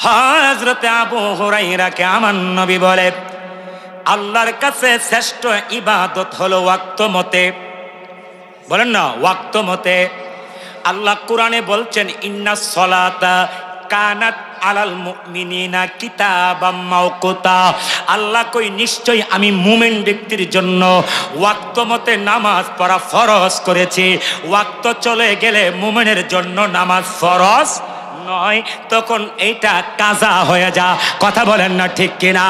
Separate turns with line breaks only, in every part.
হযরত আবু হুরায়রাকে আমার নবী বলে, আল্লাহর কাছে শ্রেষ্ঠ ইবাদত হলো ওয়াক্ত মতে। বলেন না, ওয়াক্ত মতে। আল্লাহ কোরআনে বলছেন, ইন্নাস সালাতা কানাত আলাল মুমিনিনা কিতাবাম মাওকুতা। আল্লাহ কই, নিশ্চয়ই আমি মুমিন ব্যক্তির জন্য ওয়াক্ত মতে নামাজ পড়া ফরজ করেছি। ওয়াক্ত চলে গেলে মুমিনের জন্য নামাজ ফরজ নয়, তখন এইটা কাজা হয়ে যা। কথা বলেন না ঠিক কিনা?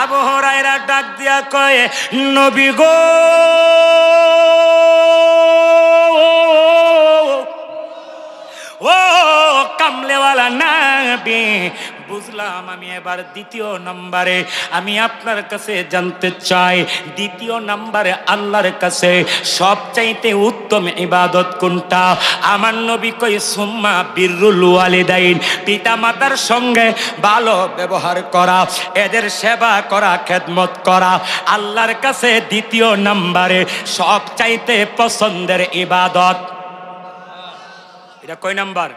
আবু হুরায়রা ডাক দিয়া কয়, নবী গো, ও কামলেওয়ালা নবী, বুঝলাম। আমি এবার দ্বিতীয় নম্বরে আমি আপনার কাছে জানতে চাই, দ্বিতীয় নম্বরে আল্লাহর কাছে সবচাইতে উত্তম ইবাদত কোনটা? আমার নবী কই, সুম্মা বিররুল ওয়ালিদাইন, পিতা মাতার সঙ্গে ভালো ব্যবহার করা, এদের সেবা করা, খেদমত করা আল্লাহর কাছে দ্বিতীয় নম্বরে সবচাইতে পছন্দের ইবাদত। এটা কয় নাম্বার?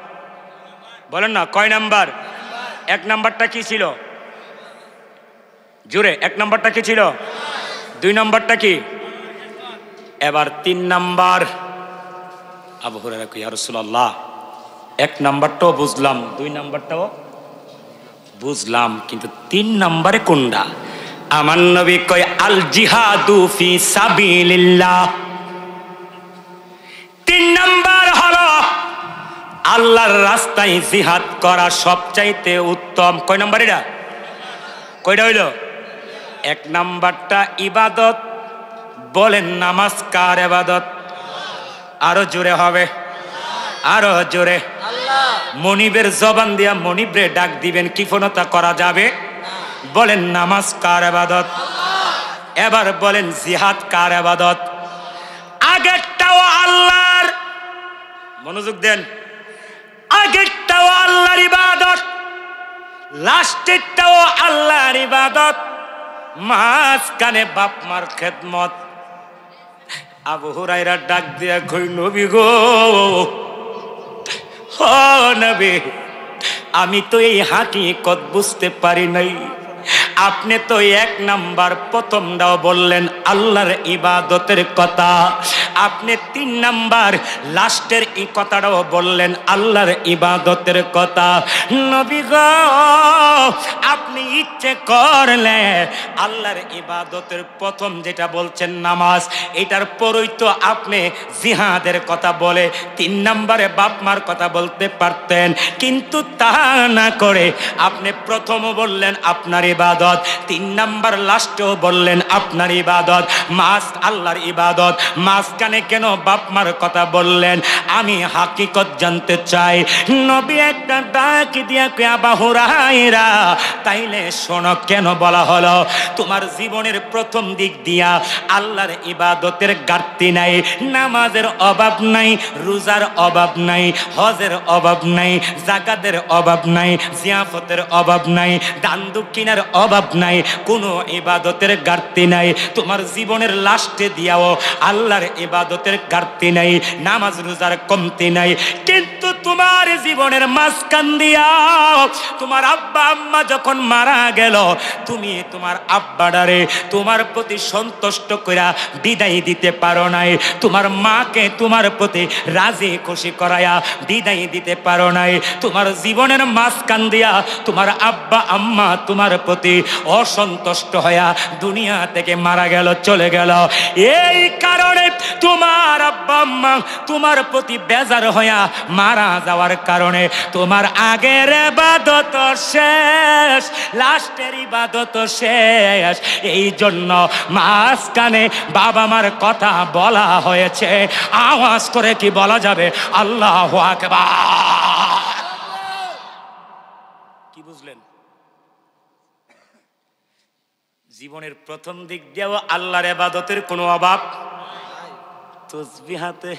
বলেন না, কয় নাম্বার? এক নাম্বারটা কি ছিল? জোরে, এক নাম্বারটা কি ছিল? দুই নাম্বারটা কি? এবার তিন নাম্বার। আবু হুরায়রা কই, ইয়া রাসূলুল্লাহ, এক নাম্বারটাও বুঝলাম, দুই নাম্বারটাও বুঝলাম, কিন্তু তিন নাম্বারে কোনটা? আমার নবী কয়, আল জিহাদু ফি সাবিলিল্লাহ। তিন নাম্বার হলো আল্লাহর রাস্তায় জিহাদ করা সবচাইতে উত্তম। কয় নাম্বার এটা? কয়টা হইল? এক নাম্বারটা ইবাদত। বলেন, নামাজ কার ইবাদত? আরো জোরে হবে, আরো জোরে। মনিবের জবান দিয়া মনিবরে ডাক দিবেন, কৃপণতা করা যাবে? বলেন, নামাজ কার ইবাদত? এবার বলেন, জিহাদ কার ইবাদত? আগেরটাও আল্লাহর, মনোযোগ দেন, আগেরটাও আল্লাহর ইবাদত, লাস্টেরটাও আল্লাহর ইবাদত, মাঝখানে বাপ মার খেদমত। আবু হুরায়রা ডাক দিয়া কই, নবী গো, ও নবী, আমি তো এই হাকিকত বুঝতে পারি নাই। আপনি তো এক নাম্বার প্রথমটাও বললেন আল্লাহর ইবাদতের কথা, আপনি তিন নাম্বার লাস্টের এই কথাটাও বললেন আল্লাহর ইবাদতের কথা। নবী গো, আপনি ইচ্ছে করলে আল্লাহর ইবাদতের প্রথম যেটা বলছেন নামাজ, এটার পরই তো আপনি জিহাদের কথা বলে তিন নাম্বারে বাপ মার কথা বলতে পারতেন, কিন্তু তা না করে আপনি প্রথমও বললেন আপনার ইবাদত, তিন নাম্বার লাস্টেও বললেন আপনার ইবাদত, মাস আল্লাহর ইবাদত, মাঝখানে কেন বাপ মার কথা বললেন? আমি হাকিকত জানতে চাই। নবী একটা ডাক দিয়া কই, আবু হুরায়রা, তাইলে শোনো কেন বলা হলো তোমার জীবনের প্রথম দিক দিয়া আল্লাহর ইবাদতের ঘাটতি নাই, নামাজের অভাব নাই, রোজার অভাব নাই, হজের অভাব নাই, যাকাতের অভাব নাই, জিয়াফতের অভাব নাই, দান দক্ষিণার অভাব নাই, কোনো ইবাদতের ঘাটতি নাই। তোমার জীবনের লাস্টে দিয়াও আল্লাহর ইবাদতের ঘাটতি নাই, নামাজ রোজার কমতি নাই, কিন্তু তোমার জীবনের মাঝখান দিয়া তোমার আব্বা আম্মা যখন মারা গেল, তুমি তোমার আব্বাডারে তোমার প্রতি সন্তুষ্ট কইরা বিদায় দিতে পারো নাই, তোমার মাকে তোমার প্রতি রাজি খুশি করায়া বিদায় দিতে পারো নাই। তোমার জীবনের মাঝখান দিয়া তোমার আব্বা আম্মা তোমার প্রতি অসন্তুষ্ট হইয়া দুনিয়া থেকে মারা গেল, চলে গেল। এই কারণে তোমার আব্বা আম্মা তোমার প্রতি বেজার হইয়া মারা যাওয়ার কারণে তোমার আগের ইবাদত শেষ, লাস্টের ইবাদত শেষ। এই জন্য মাঝখানে বাবা মার কথা বলা হয়েছে। আওয়াজ করে কি বলা যাবে? আল্লাহু আকবার। কি বুঝলেন? জীবনের প্রথম দিক দিয়েও আল্লাহর ইবাদতের কোনো অভাব, তাসবিহাতে।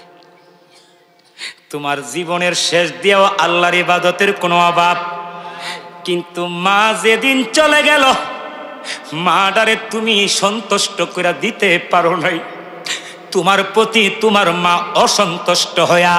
তোমার জীবনের শেষ দিয়েও আল্লাহর ইবাদতের কোনো অভাব, কিন্তু মা যেদিন চলে গেল, মাডারে তুমি সন্তুষ্ট করে দিতে পারো নাই, তোমার প্রতি তোমার মা অসন্তুষ্ট হইয়া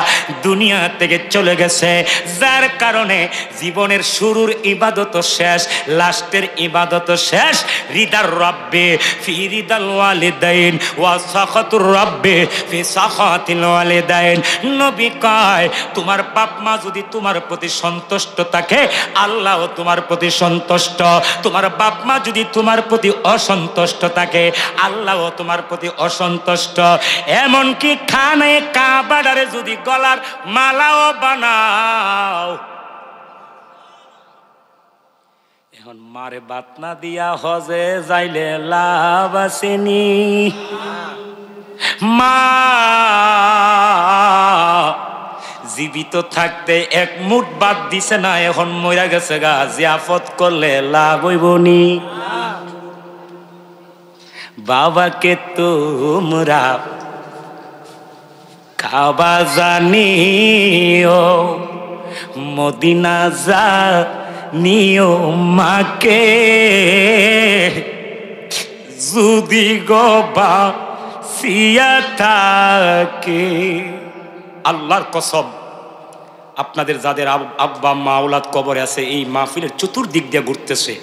দুনিয়া থেকে চলে গেছে, যার কারণে জীবনের শুরুর ইবাদত শেষ, লাস্টের ইবাদত শেষ। রিদার রব্বে ফি রিদাল ওয়ালিদাইন ওয়া সাখাতুর রব্বে ফি সাখাতিল ওয়ালিদাইন। নবী কয় তোমার বাপ মা যদি তোমার প্রতি সন্তুষ্ট থাকে, আল্লাহও তোমার প্রতি সন্তুষ্ট। তোমার বাপ মা যদি তোমার প্রতি অসন্তুষ্ট থাকে, আল্লাহও তোমার প্রতি অসন্তুষ্ট। এমনকি খানে কাবাডারে যদি গলার মালাও বানাও, এখন মারে বাত না দিয়া হজে যাইলে লাভ আসেনি? মা জীবিত থাকতে এক মুঠ বাদ দিছে না, এখন মইরা গেছে গা, জিয়াফত করলে লাভ হইবনি? বাবাকে তোমরা কাবা জানিও, মদিনা জানিও, মাকে যদি গবা সিয়া থাকে। আল্লাহর কসম, আপনাদের যাদের আব্বা মা আওলাদ কবরে আছে, এই মাহফিলের চতুর্দিক দিয়ে ঘুরতেছে,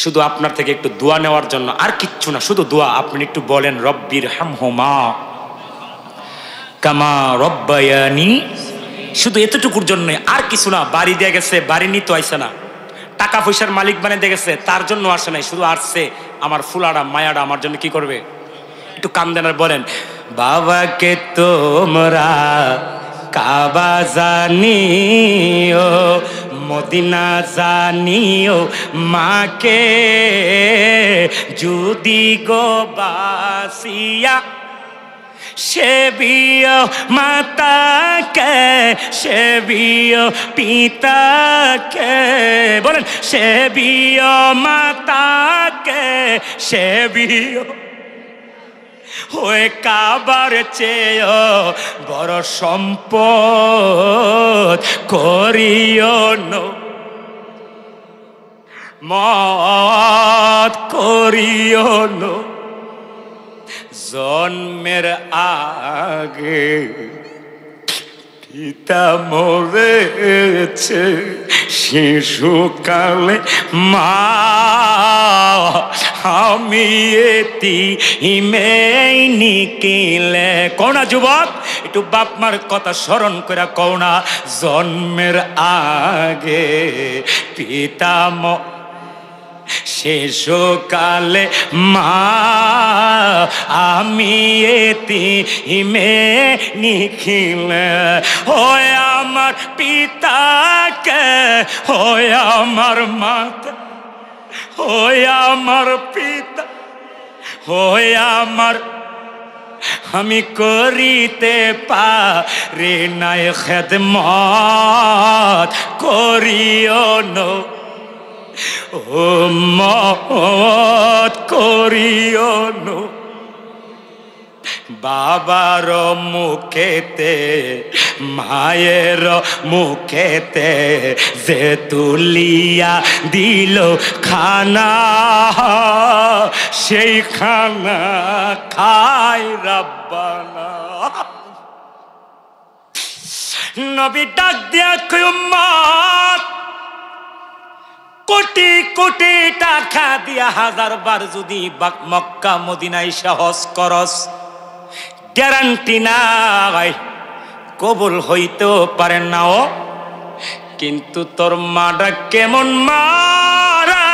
শুধু আপনার থেকে একটু দোয়া নেওয়ার জন্য, আর কিচ্ছু না, শুধু দোয়া। আপনি একটু বলেন রব্বির হামহুমা কামা রব্বায়ানি, শুধু এতটুকুর জন্য, আর কিছু না। বাড়ি দিয়ে গেছে, বাড়ি নিতে আইসে না, টাকা পয়সার মালিক বানিয়ে দিয়ে গেছে, তার জন্য আসে নাই, শুধু আসছে আমার ফুলাটা মায়াটা আমার জন্য কি করবে, একটু কান্দেন আর বলেন বাবাকে তোমরা কাবা জানিও, মদিনা জানিও, মাকে যদি গো বাসিয়া সেবিও মাতাকে, সেবিও পিতাকে, বলেন সেবিও মাতাকে, সেবিও ওই কাবার চেয়েও বড় সম্পদ করিও মত করিও জন্মের আগে পিতা মরেছে, শিশুকালে মা আমি এতিমেই নিকিলে। কোনা যুবক, একটু বাপ মার কথা স্মরণ করে কোনা, জন্মের আগে পিতা শিশুকালে মা আমি এতিমে নিখিলে। হয় আমার পিতাকে, হয় আমার মাতা, হয় আমার পিতা, হয় আমার, আমি করিতে পারি নাই খেদমত করিও নো, ও মত করিও নো। বাবার মুখেতে মায়ের মুখেতে যে তুলিয়া দিল খানা, সেই খানা খাই রাব্বানা। নবী ডাক দিয়া কই উম্মত, কোটি কোটি টাকা দিয়া 1000 বার যদি মক্কা মদিনায় হজ করস, গ্যারান্টি নাই কবুল হইতেও পারে নাও। কিন্তু তোর মাটা কেমন মারে,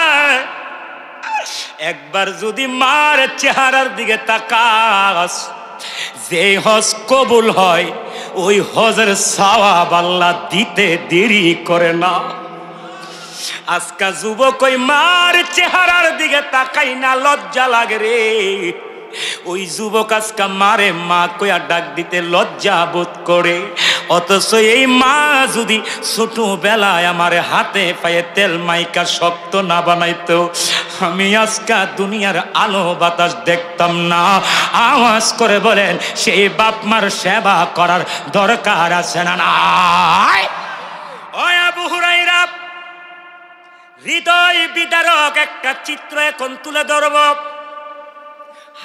একবার যদি মার চেহারার দিকে তাকাস, যে হজ কবুল হয় ওই হজের সওয়াব আল্লাহ দিতে দেরি করে না। আজকা যুবক ওই মার চেহারার দিকে তাকাই না, লজ্জা লাগে রে। ওই যুবক আজকা মারে মা কইয়া ডাক দিতে লজ্জা বোধ করে। অথচ এই মা যদি ছোটবেলায় আমার হাতে পায়ে তেল মাইকা শক্ত না বানাইতো, আমি আজকা দুনিয়ার আলো বাতাস দেখতাম না। আওয়াজ করে বলেন, সেই বাপ মার সেবা করার দরকার আছে না নাই? ওই আবু হুরায়রা, হৃদয় বিদারক একটা চিত্র এখন তুলে ধরব।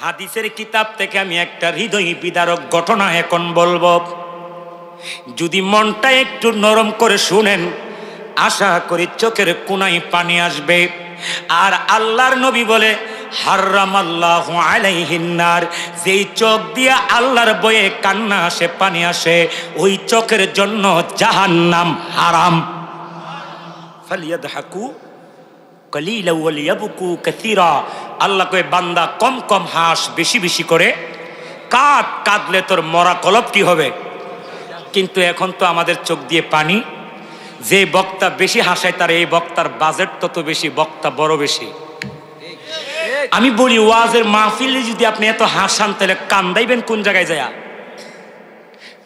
হাদিসের কিতাব থেকে আমি একটা হৃদয় বিদারক ঘটনা এখন বলবো, যদি মনটা একটু নরম করে শুনেন আশা করি চোখের কোনায় পানি আসবে। আর আল্লাহর নবী বলে হারামাল্লাহু আলাইহিন নার, যেই চোখ দিয়ে আল্লাহর বয়ে কান্না আসে, পানি আসে, ওই চোখের জন্য জাহান্নাম হারাম। ফালিয়াদহাকু কালিলা ওয়ালিয়াবকু কাসীরা, আল্লাহ কয় বান্দা কম কম হাস, বেশি বেশি করে কাঁদ, কাঁদলে তোর মরা কলব কি হবে। কিন্তু এখন তো আমাদের চোখ দিয়ে পানি। যে বক্তা বেশি হাসায় তার এই বক্তার বাজেট তত বেশি, বক্তা বড় বেশি। আমি বলি ওয়াজের মাহফিলে যদি আপনি এত হাসান তাহলে কান্দাইবেন কোন জায়গায় যায়?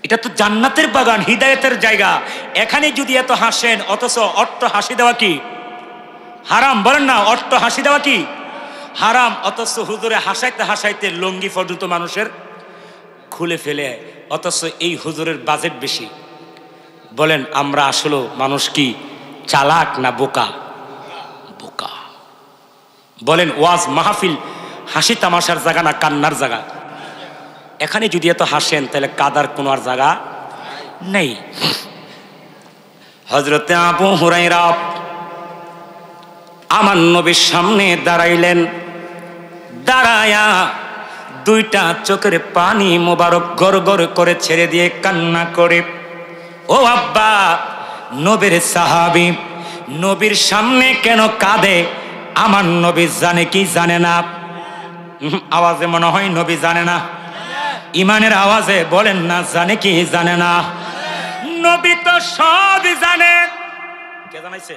এটা তো জান্নাতের বাগান, হিদায়াতের জায়গা। এখানে যদি এত হাসেন, অথচ অট্ট হাসি দেওয়া কি হারাম? বলেন না, অট্ট হাসি দেওয়া কি হারাম? অথচ হুজুরে হাসাইতে হাসাইতে লঙ্গি পর্যন্ত মানুষের খুলে ফেলে, অথচ এই হুজুরের বাজেট বেশি। বলেন আমরা আসলে মানুষ কি চালাক না বোকা? বোকা। বলেন ওয়াজ মাহফিল হাসি তামাশার জায়গা না কান্নার জায়গা? এখানে যদি এত হাসেন তাহলে কাদার কোনো আর জায়গা নেই। হযরতে আবু হুরায়রা আমার নবীর সামনে দাঁড়াইলেন, দাঁড়ায়া দুইটা চোখের পানি মোবারক গড় গড় করে ছেড়ে দিয়ে কান্না করে, ও আব্বা, নবীর সাহাবী নবীর সামনে কেন কাঁদে? আমার নবী জানে কি জানে না? আওয়াজে মনে হয় নবী জানে না। ইমানের আওয়াজে বলেন না জানে কি জানে না? নবী তো সব জানে। কে জানাইছে?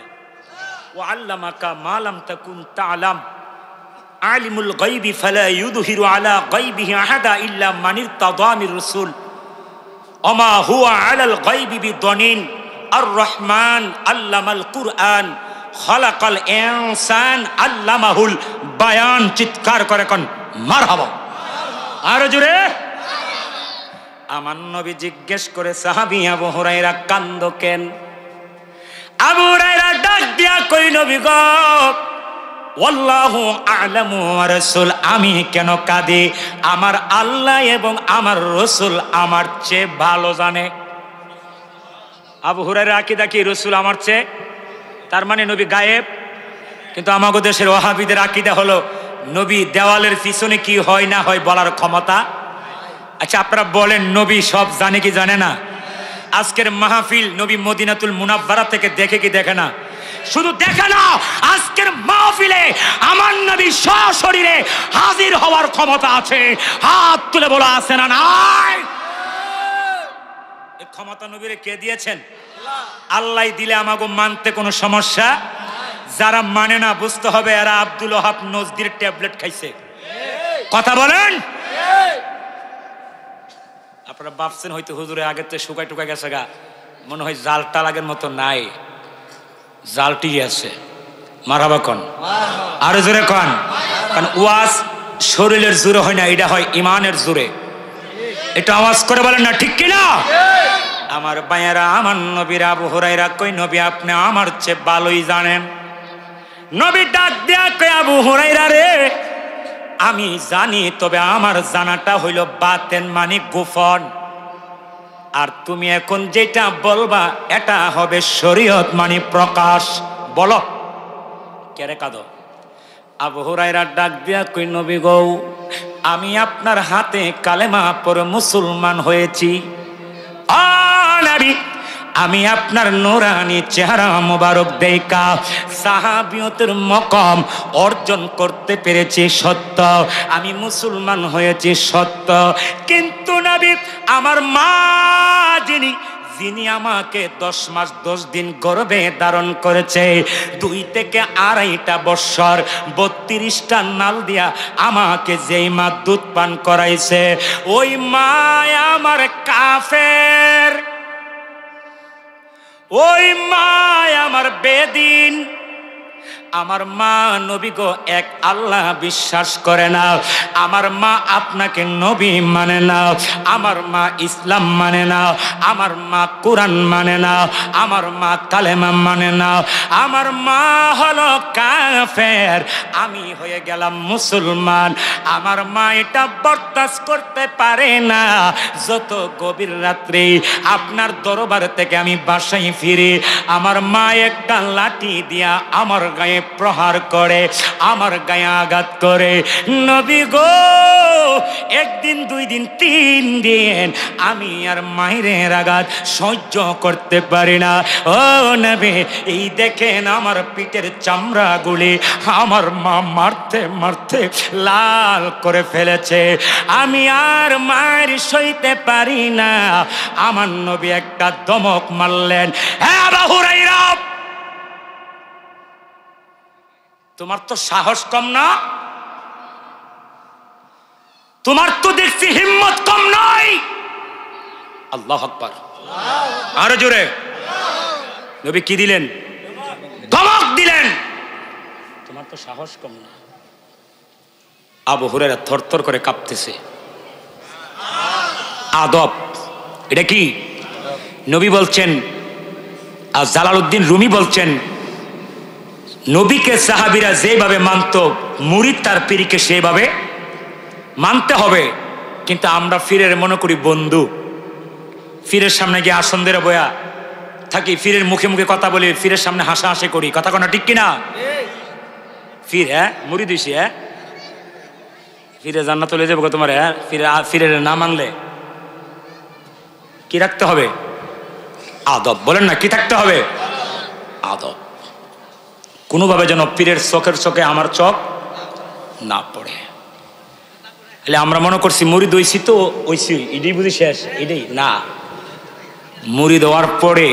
ওয়া আল্লামাকা মা লাম তাকুন তা'লাম, আলিমুল গায়বি ফালা ইউযহিরু আলা গায়বিহি আহাদা ইল্লা মান ইরতাদা মির রাসূল, ওমা হুয়া আলাল গায়বি বিদনিন, আর রহমান আল্লামাল কুরআন, খালাকাল ইনসান আল্লামাহুল বায়ান। চিৎকার করে কোন মারহাবা, আর জোরে। আমার নবী জিজ্ঞেস করে, সাহাবী আবু হুরায়রা কান্দো কেন? আবু হুরায়রা ডাক দিয়া কই, নবী গো, ওয়াল্লাহু আ'লামু ওয়া রাসূল, আমি কেন কাঁদি? আমার আল্লাহ এবং আমার রাসূল আমার চেয়ে ভালো জানে। আবু হুরায়রা আকীদা কি রাসূল আমার চেয়ে? তার মানে নবী গায়েব। কিন্তু আমাদের দেশের ওয়াহাবীদের আকীদা হলো নবী দেওয়ালের পিছনে কি হয় না হয় বলার ক্ষমতা। আচ্ছা আপনারা বলেন নবী সব জানে কি জানে না? আজকের মাহফিল নবী মদিনাতুল মুনাওয়ারা থেকে দেখে কি দেখে না? শুধু দেখে না, আজকের মাহফিলে আমার নবী সশরীরে হাজির হওয়ার ক্ষমতা আছে। হাত তুলে বলা আছে না নাই? এই ক্ষমতা নবীরে কে দিয়েছেন? আল্লাহ দিলে আমাগো মানতে কোনো সমস্যা। যারা মানে না বুঝতে হবে এরা আব্দুল ওহাব নজদির ট্যাবলেট খাইছে। কথা বলেন। আপনারা ভাবছেন হয়তো হুজুরে আগের থেকে শুকাই টুকাই গেছে গা, মনে হয় জালটা লাগের মতো নাই, জালটি আছে। মারহাবা কোন, আরো জোরে কোন। কারণ ওয়াজ শরীরের জোরে হয় না, এটা হয় ইমানের জোরে। এটা আওয়াজ করে বলেন না ঠিক কিনা? আমার ভাইয়েরা, আমার নবীর আবু হুরায়রা কই, নবী আপনি আমার চেয়ে ভালোই জানেন। নবী ডাক দেয়া কই, আবু হুরায়রা রে, আমি জানি, তবে আমার জানাটা হইল বাতেন মানে গোপন। আর তুমি এখন যেটা বলবা এটা হবে শরীয়ত মানে প্রকাশ। বলো কেরে কাঁদো? আবু হুরায়রা ডাক দিয়া কই, নবী গো, আমি আপনার হাতে কালেমা পড়ে মুসলমান হয়েছি। নবী, আমি আপনার নূরানি চেহারা মোবারক দেখা সাহাবিয়তের মকাম অর্জন করতে পেরেছি সত্য, আমি মুসলমান হয়েছি সত্য। কিন্তু নবী, আমার মা যিনি আমাকে 10 মাস 10 দিন গর্ভে ধারণ করেছে, 2 থেকে 2.5 বছর 32টা নাল দিয়া আমাকে যেই মা দুধ পান করাইছে, ওই মা আমার কাফের, ওই মা আমার বেদিন, আমার মা নবী গো এক আল্লাহ বিশ্বাস করে না, আমার মা আপনাকে নবী মানে না, আমার মা ইসলাম মানে না, আমার মা কোরআন মানে না, আমার মা কালেমা মানে না, আমার মা হলো কাফের, আমি হয়ে গেলাম মুসলমান। আমার মা এটা বরদাস্ত করতে পারে না। যত গভীর রাত্রে আপনার দরবার থেকে আমি বাসায় ফিরে, আমার মা একটা লাঠি দিয়া আমার গায়ে প্রহার করে, আমার গায়ে আঘাত করে। নবী গো, একদিন, 2 দিন, 3 দিন আমি আর মায়ের আঘাত সহ্য করতে পারি না। ও নবী, এই দেখেন আমার পিঠের চামড়াগুলি আমার মা মারতে মারতে লাল করে ফেলেছে। আমি আর মায়ের সইতে পারি না। আমার নবী একটা ধমক মারলেন, হ্যাঁ আবু হুরায়রা, তোমার তো সাহস কম না, তোমার তো দেখছি হিম্মত কম নয়। আল্লাহু আকবার, আরো জোরে। নবী কি দিলেন? ধমক দিলেন, তোমার তো সাহস কম না। আবু হুরায়রা থরথর করে কাঁপতেছে। আদব, এটা কি? নবী বলছেন, আর জালালউদ্দিন রুমি বলছেন, নবীকে সাহাবীরা যেভাবে মানত, মুরিদ তার পীরকে সেভাবে মানতে হবে। কিন্তু আমরা ফিরের মনে করি বন্ধু, ফিরের সামনে গিয়ে আসন ধরে বয়া থাকি, ফিরের মুখে মুখে কথা বলি, ফিরের সামনে হাসাহাসি করি, কথা কোনো ঠিক কিনা? ফির হ্যাঁ মুরিদ হইছি, হ্যাঁ ফিরে জান্নাত চলে যাবো তোমার, হ্যাঁ ফিরের না মানলে কি রাখতে হবে? আদব। বলেন না, কি থাকতে হবে? আদব। কোনোভাবে যেন পীরের চোখের চোখে আমার চোখ না পড়ে। আমরা মনে করছি মুরিদ হইছি তো হইছি, এটাই বুঝি শেষ, এটাই না। মুরিদ হওয়ার পরে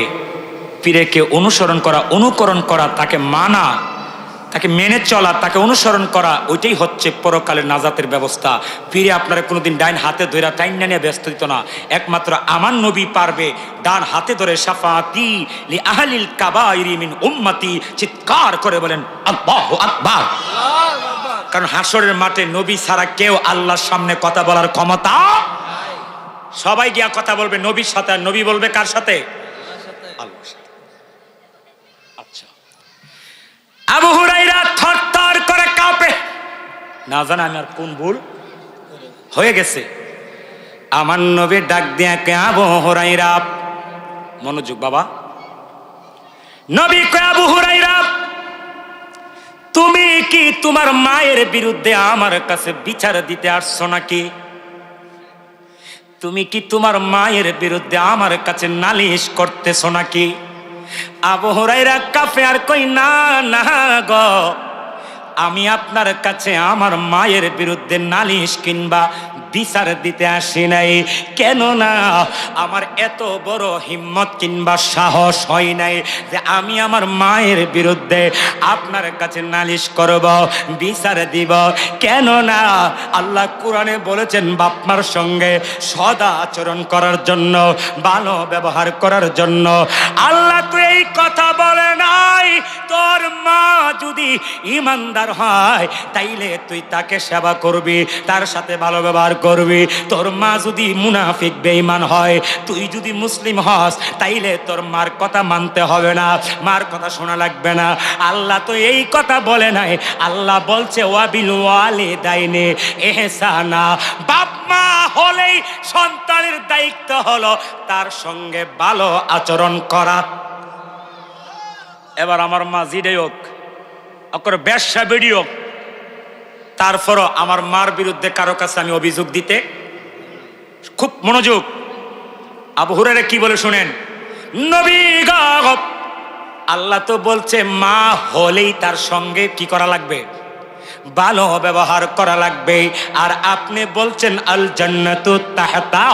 পীরকে অনুসরণ করা, অনুকরণ করা, তাকে মানা, তাকে মেনে চলা, তাকে অনুসরণ করা, ওইটাই হচ্ছে পরকালের নাজাতের ব্যবস্থা। পীরে আপনারা কোনোদিন ডাইন হাতে ধরে টাইন নিয়ে ব্যস্ত দিত না। একমাত্র আমার নবী পারবে ডান হাতে ধরে শাফাতি লি আহলিল কাবাইরি মিন উম্মতি চিৎকার করে বলেন আল্লাহু আকবার। কারণ হাসরের মাঠে নবী ছাড়া কেউ আল্লাহর সামনে কথা বলার ক্ষমতা, সবাই গিয়া কথা বলবে নবীর সাথে, আর নবী বলবে কার সাথে? আল্লাহর সাথে। আচ্ছা, আবু হুরায়রা থরথর করে কাঁপে, না জানে আমি আর কোন ভুল হয়ে গেছে। আমার নবী ডাক দিয়া কে, আবু হুরায়রা, মনোযোগ বাবা। নবী কয়, আবু হুরায়রা, তুমি কি তোমার মায়ের বিরুদ্ধে আমার কাছে বিচার দিতে আসছো নাকি? তুমি কি তোমার মায়ের বিরুদ্ধে আমার কাছে নালিশ করতেছো নাকি? আবু হুরায়রা কাঁপে আর কই, না না গো, আমি আপনার কাছে আমার মায়ের বিরুদ্ধে নালিশ কিংবা বিচার দিতে আসি নাই। কেননা আমার এত বড় হিম্মত কিংবা সাহস হয় নাই যে আমি আমার মায়ের বিরুদ্ধে আপনার কাছে নালিশ করব, বিচার দিব। কেননা আল্লাহ কোরআনে বলেছেন বাপমার সঙ্গে সদা আচরণ করার জন্য, ভালো ব্যবহার করার জন্য। আল্লাহ তো এই কথা বলে নাই তোর মা যদি ইমানদার হয় তাইলে তুই তাকে সেবা করবি, তার সাথে ভালো ব্যবহার করবি। তোর মা যদি মুনাফিক বেঈমান হয়, তুই যদি মুসলিম হস, তাইলে তোর মার কথা মানতে হবে না, মার কথা শোনা লাগবে না। আল্লাহ তো এই কথা বলে নাই। আল্লাহ বলছে ওয়াবিল ওয়ালিদাইনি ইহসানা, বাপ মা হলেই সন্তানের দায়িত্ব হলো তার সঙ্গে ভালো আচরণ করা। এবার আমার মা জিডেই হোক, করে ব্যবসা বেড়ি হোক, তারপরও আমার মার বিরুদ্ধে কারো কাছে আমি অভিযোগ দিতে, খুব মনোযোগ। আবু হুরায়রা কি বলে শুনেন, নবী গো, আল্লাহ তো বলছে মা হলেই তার সঙ্গে কি করা লাগবে, ভালো ব্যবহার করা লাগবে। আর আপনি বলছেন আল জান্নাতু তাহতা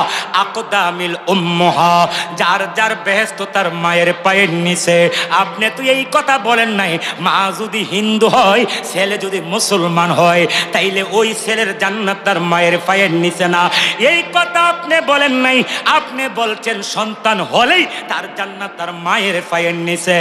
আকদামিল উম্মাহা, যার যার বেহেশত তার মায়ের পায়ের নিচে। আপনি তো এই কথা বলেন নাই মা যদি হিন্দু হয়, ছেলে যদি মুসলমান হয়, তাইলে ওই ছেলের জান্নাত তার মায়ের পায়ের নিচে না, এই কথা আপনি বলেন নাই। আপনি বলছেন সন্তান হলেই তার জান্নাত তার মায়ের পায়ের নিচে।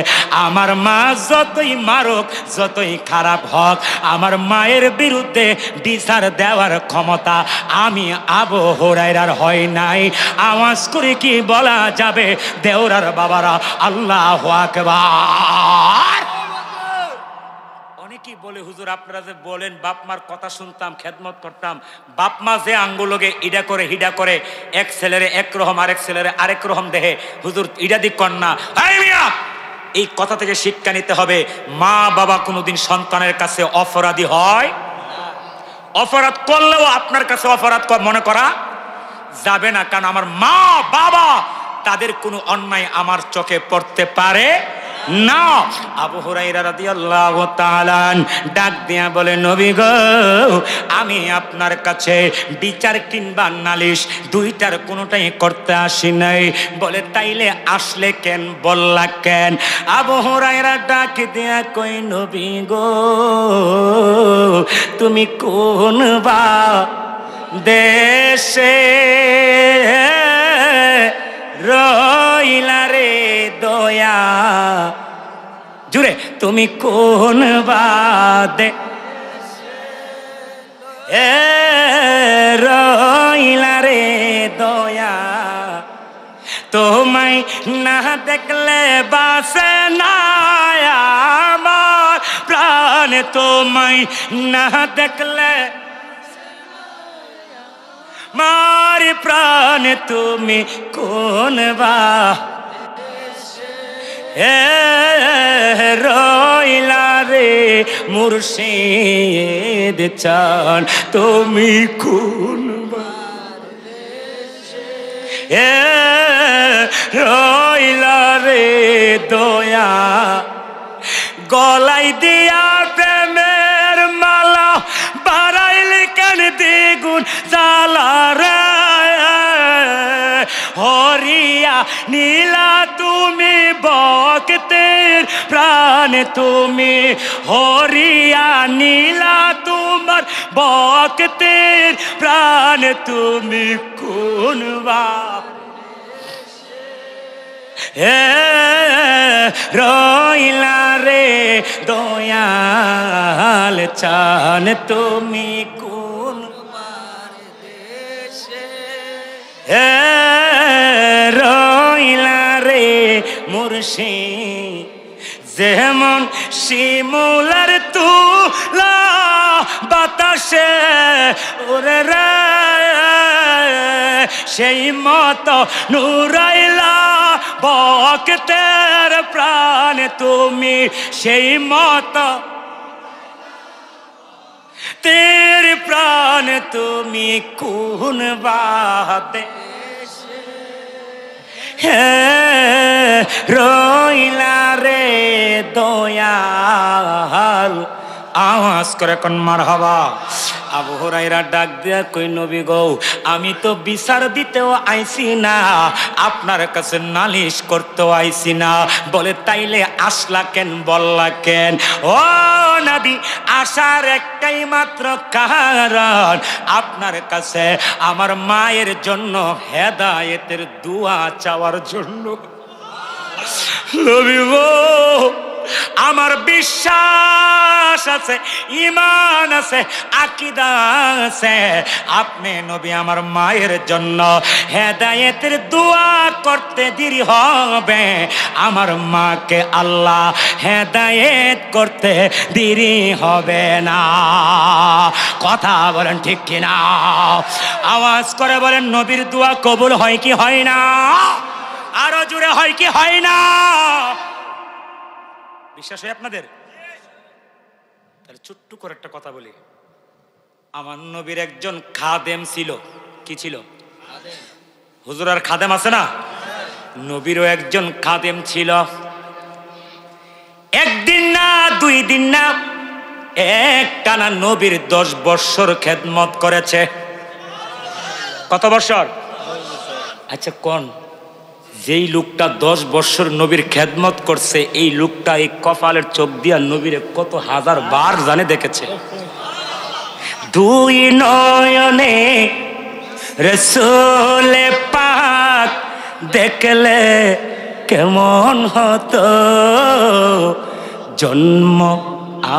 আমার মা যতই মারুক, যতই খারাপ হোক, আমার মায়ের বিরুদ্ধে বিচার দেওয়ার ক্ষমতা আমি আবু হুরায়রার হয় নাই। আওয়াজ করে কি বলা যাবে দেওরার বাবারা আল্লাহু আকবার। অনেকেই বলে হুজুর আপনারা যে বলেন বাপ মার কথা শুনতাম, খেদমত করতাম, বাপ মা যে আঙ্গুলকে ইডা করে হিডা করে, এক ছেলেরে একরকম আরেক ছেলেরে আরেক রকম দেহে, হুজুর ইডা দিক কর না। এই কথা থেকে শিক্ষা নিতে হবে, মা বাবা কোনোদিন সন্তানের কাছে অপরাধী হয়, অপরাধ করলেও আপনার কাছে অপরাধ মনে করা যাবে না। কারণ আমার মা বাবা তাদের কোনো অন্যায় আমার চোখে পড়তে পারে না। আবু হুরায়রা রাদিয়াল্লাহু তাআলা ডাক দিয়া বলে, নবী গো, আমি আপনার কাছে বিচার কিংবা নালিশ দুইটার কোনোটাই করতে আসি নাই। বলে তাইলে আসলে কেন, বললা কেন? আবু হুরায়রা ডাক দিয়া কই, নবী গো, তুমি কোন বা দেশে রইলা রে দয়া, জুড়ে তুমি কোন বাদে রইলা রে দয়া, তোমায় না দেখলে বাসে না আমার প্রাণ, তোমায় না দেখলে মার প্রাণ, তুমি কোন বা রইলা রে মুর্শিদ চান, তুমি কোন বা রইলা রে দয়া, গলাই দিয়া প্রেমের মালা বাড়াইলে কেন দ্বিগুণ জ্বালা রে, হরিয়া নীলা তুমি ভক্তের প্রাণ, তুমি হরিয়া নীলা তোমার ভক্তের প্রাণ, তুমি কোন বাপ রইলা রে দয়াল চান, তুমি কোন দেশে রইলা রে মুর্শিদ, যেমন শিমুলার তুলা বাতাসে ওরে রে, সেই মতো নুরাইলা ভক্তের প্রাণ, তুমি সেই মতো তের প্রাণ, তুমি কোন বাদে রইলা রে দয়াল। আওয়াজ করে কোন মারহাবা। আবু হুরায়রা ডাক দিয়া কই, নবী গো, আমি তো বিচার দিতেও আইছি না, আপনার কাছে নালিশ করতেও আইছি না। বলে তাইলে আসলা কেন, বললা কেন? ও নবী, আসার একটাই মাত্র কারণ, আপনার কাছে আমার মায়ের জন্য হেদায়েতের দোয়া চাওয়ার জন্য। নবী গো, আমার বিশ্বাস আছে, ঈমান আছে, আকীদা আছে, আপনি নবী আমার মায়ের জন্য হেদায়েতের দোয়া করতে দেরি হবে, আমার মাকে আল্লাহ হেদায়েত করতে দেরি হবে না। কথা বলেন ঠিক কিনা? আওয়াজ করে বলেন, নবীর দোয়া কবুল হয় কি হয় না? আরো জোরে হয় কি হয় না? বিশ্বাস হয় আপনাদের? তাহলে ছোট্ট করে একটা কথা বলি। আমার নবীর একজন খাদেম ছিল। কি ছিল? হুজুর আর খাদেম আছে না? নবীরও একজন খাদেম ছিল। একদিন না, দুই দিন না, একটানা নবীর 10 বৎসর খেদমত করেছে। কত বৎসর? আচ্ছা কোন যেই লোকটা 10 বৎসর নবীর খেদমত করছে, এই লোকটা এই কপালের চোখ দিয়া নবীরে কত হাজার বার জানে দেখেছে। দুই নয়নে রাসূল পাক দেখলে কেমন হতো, জন্ম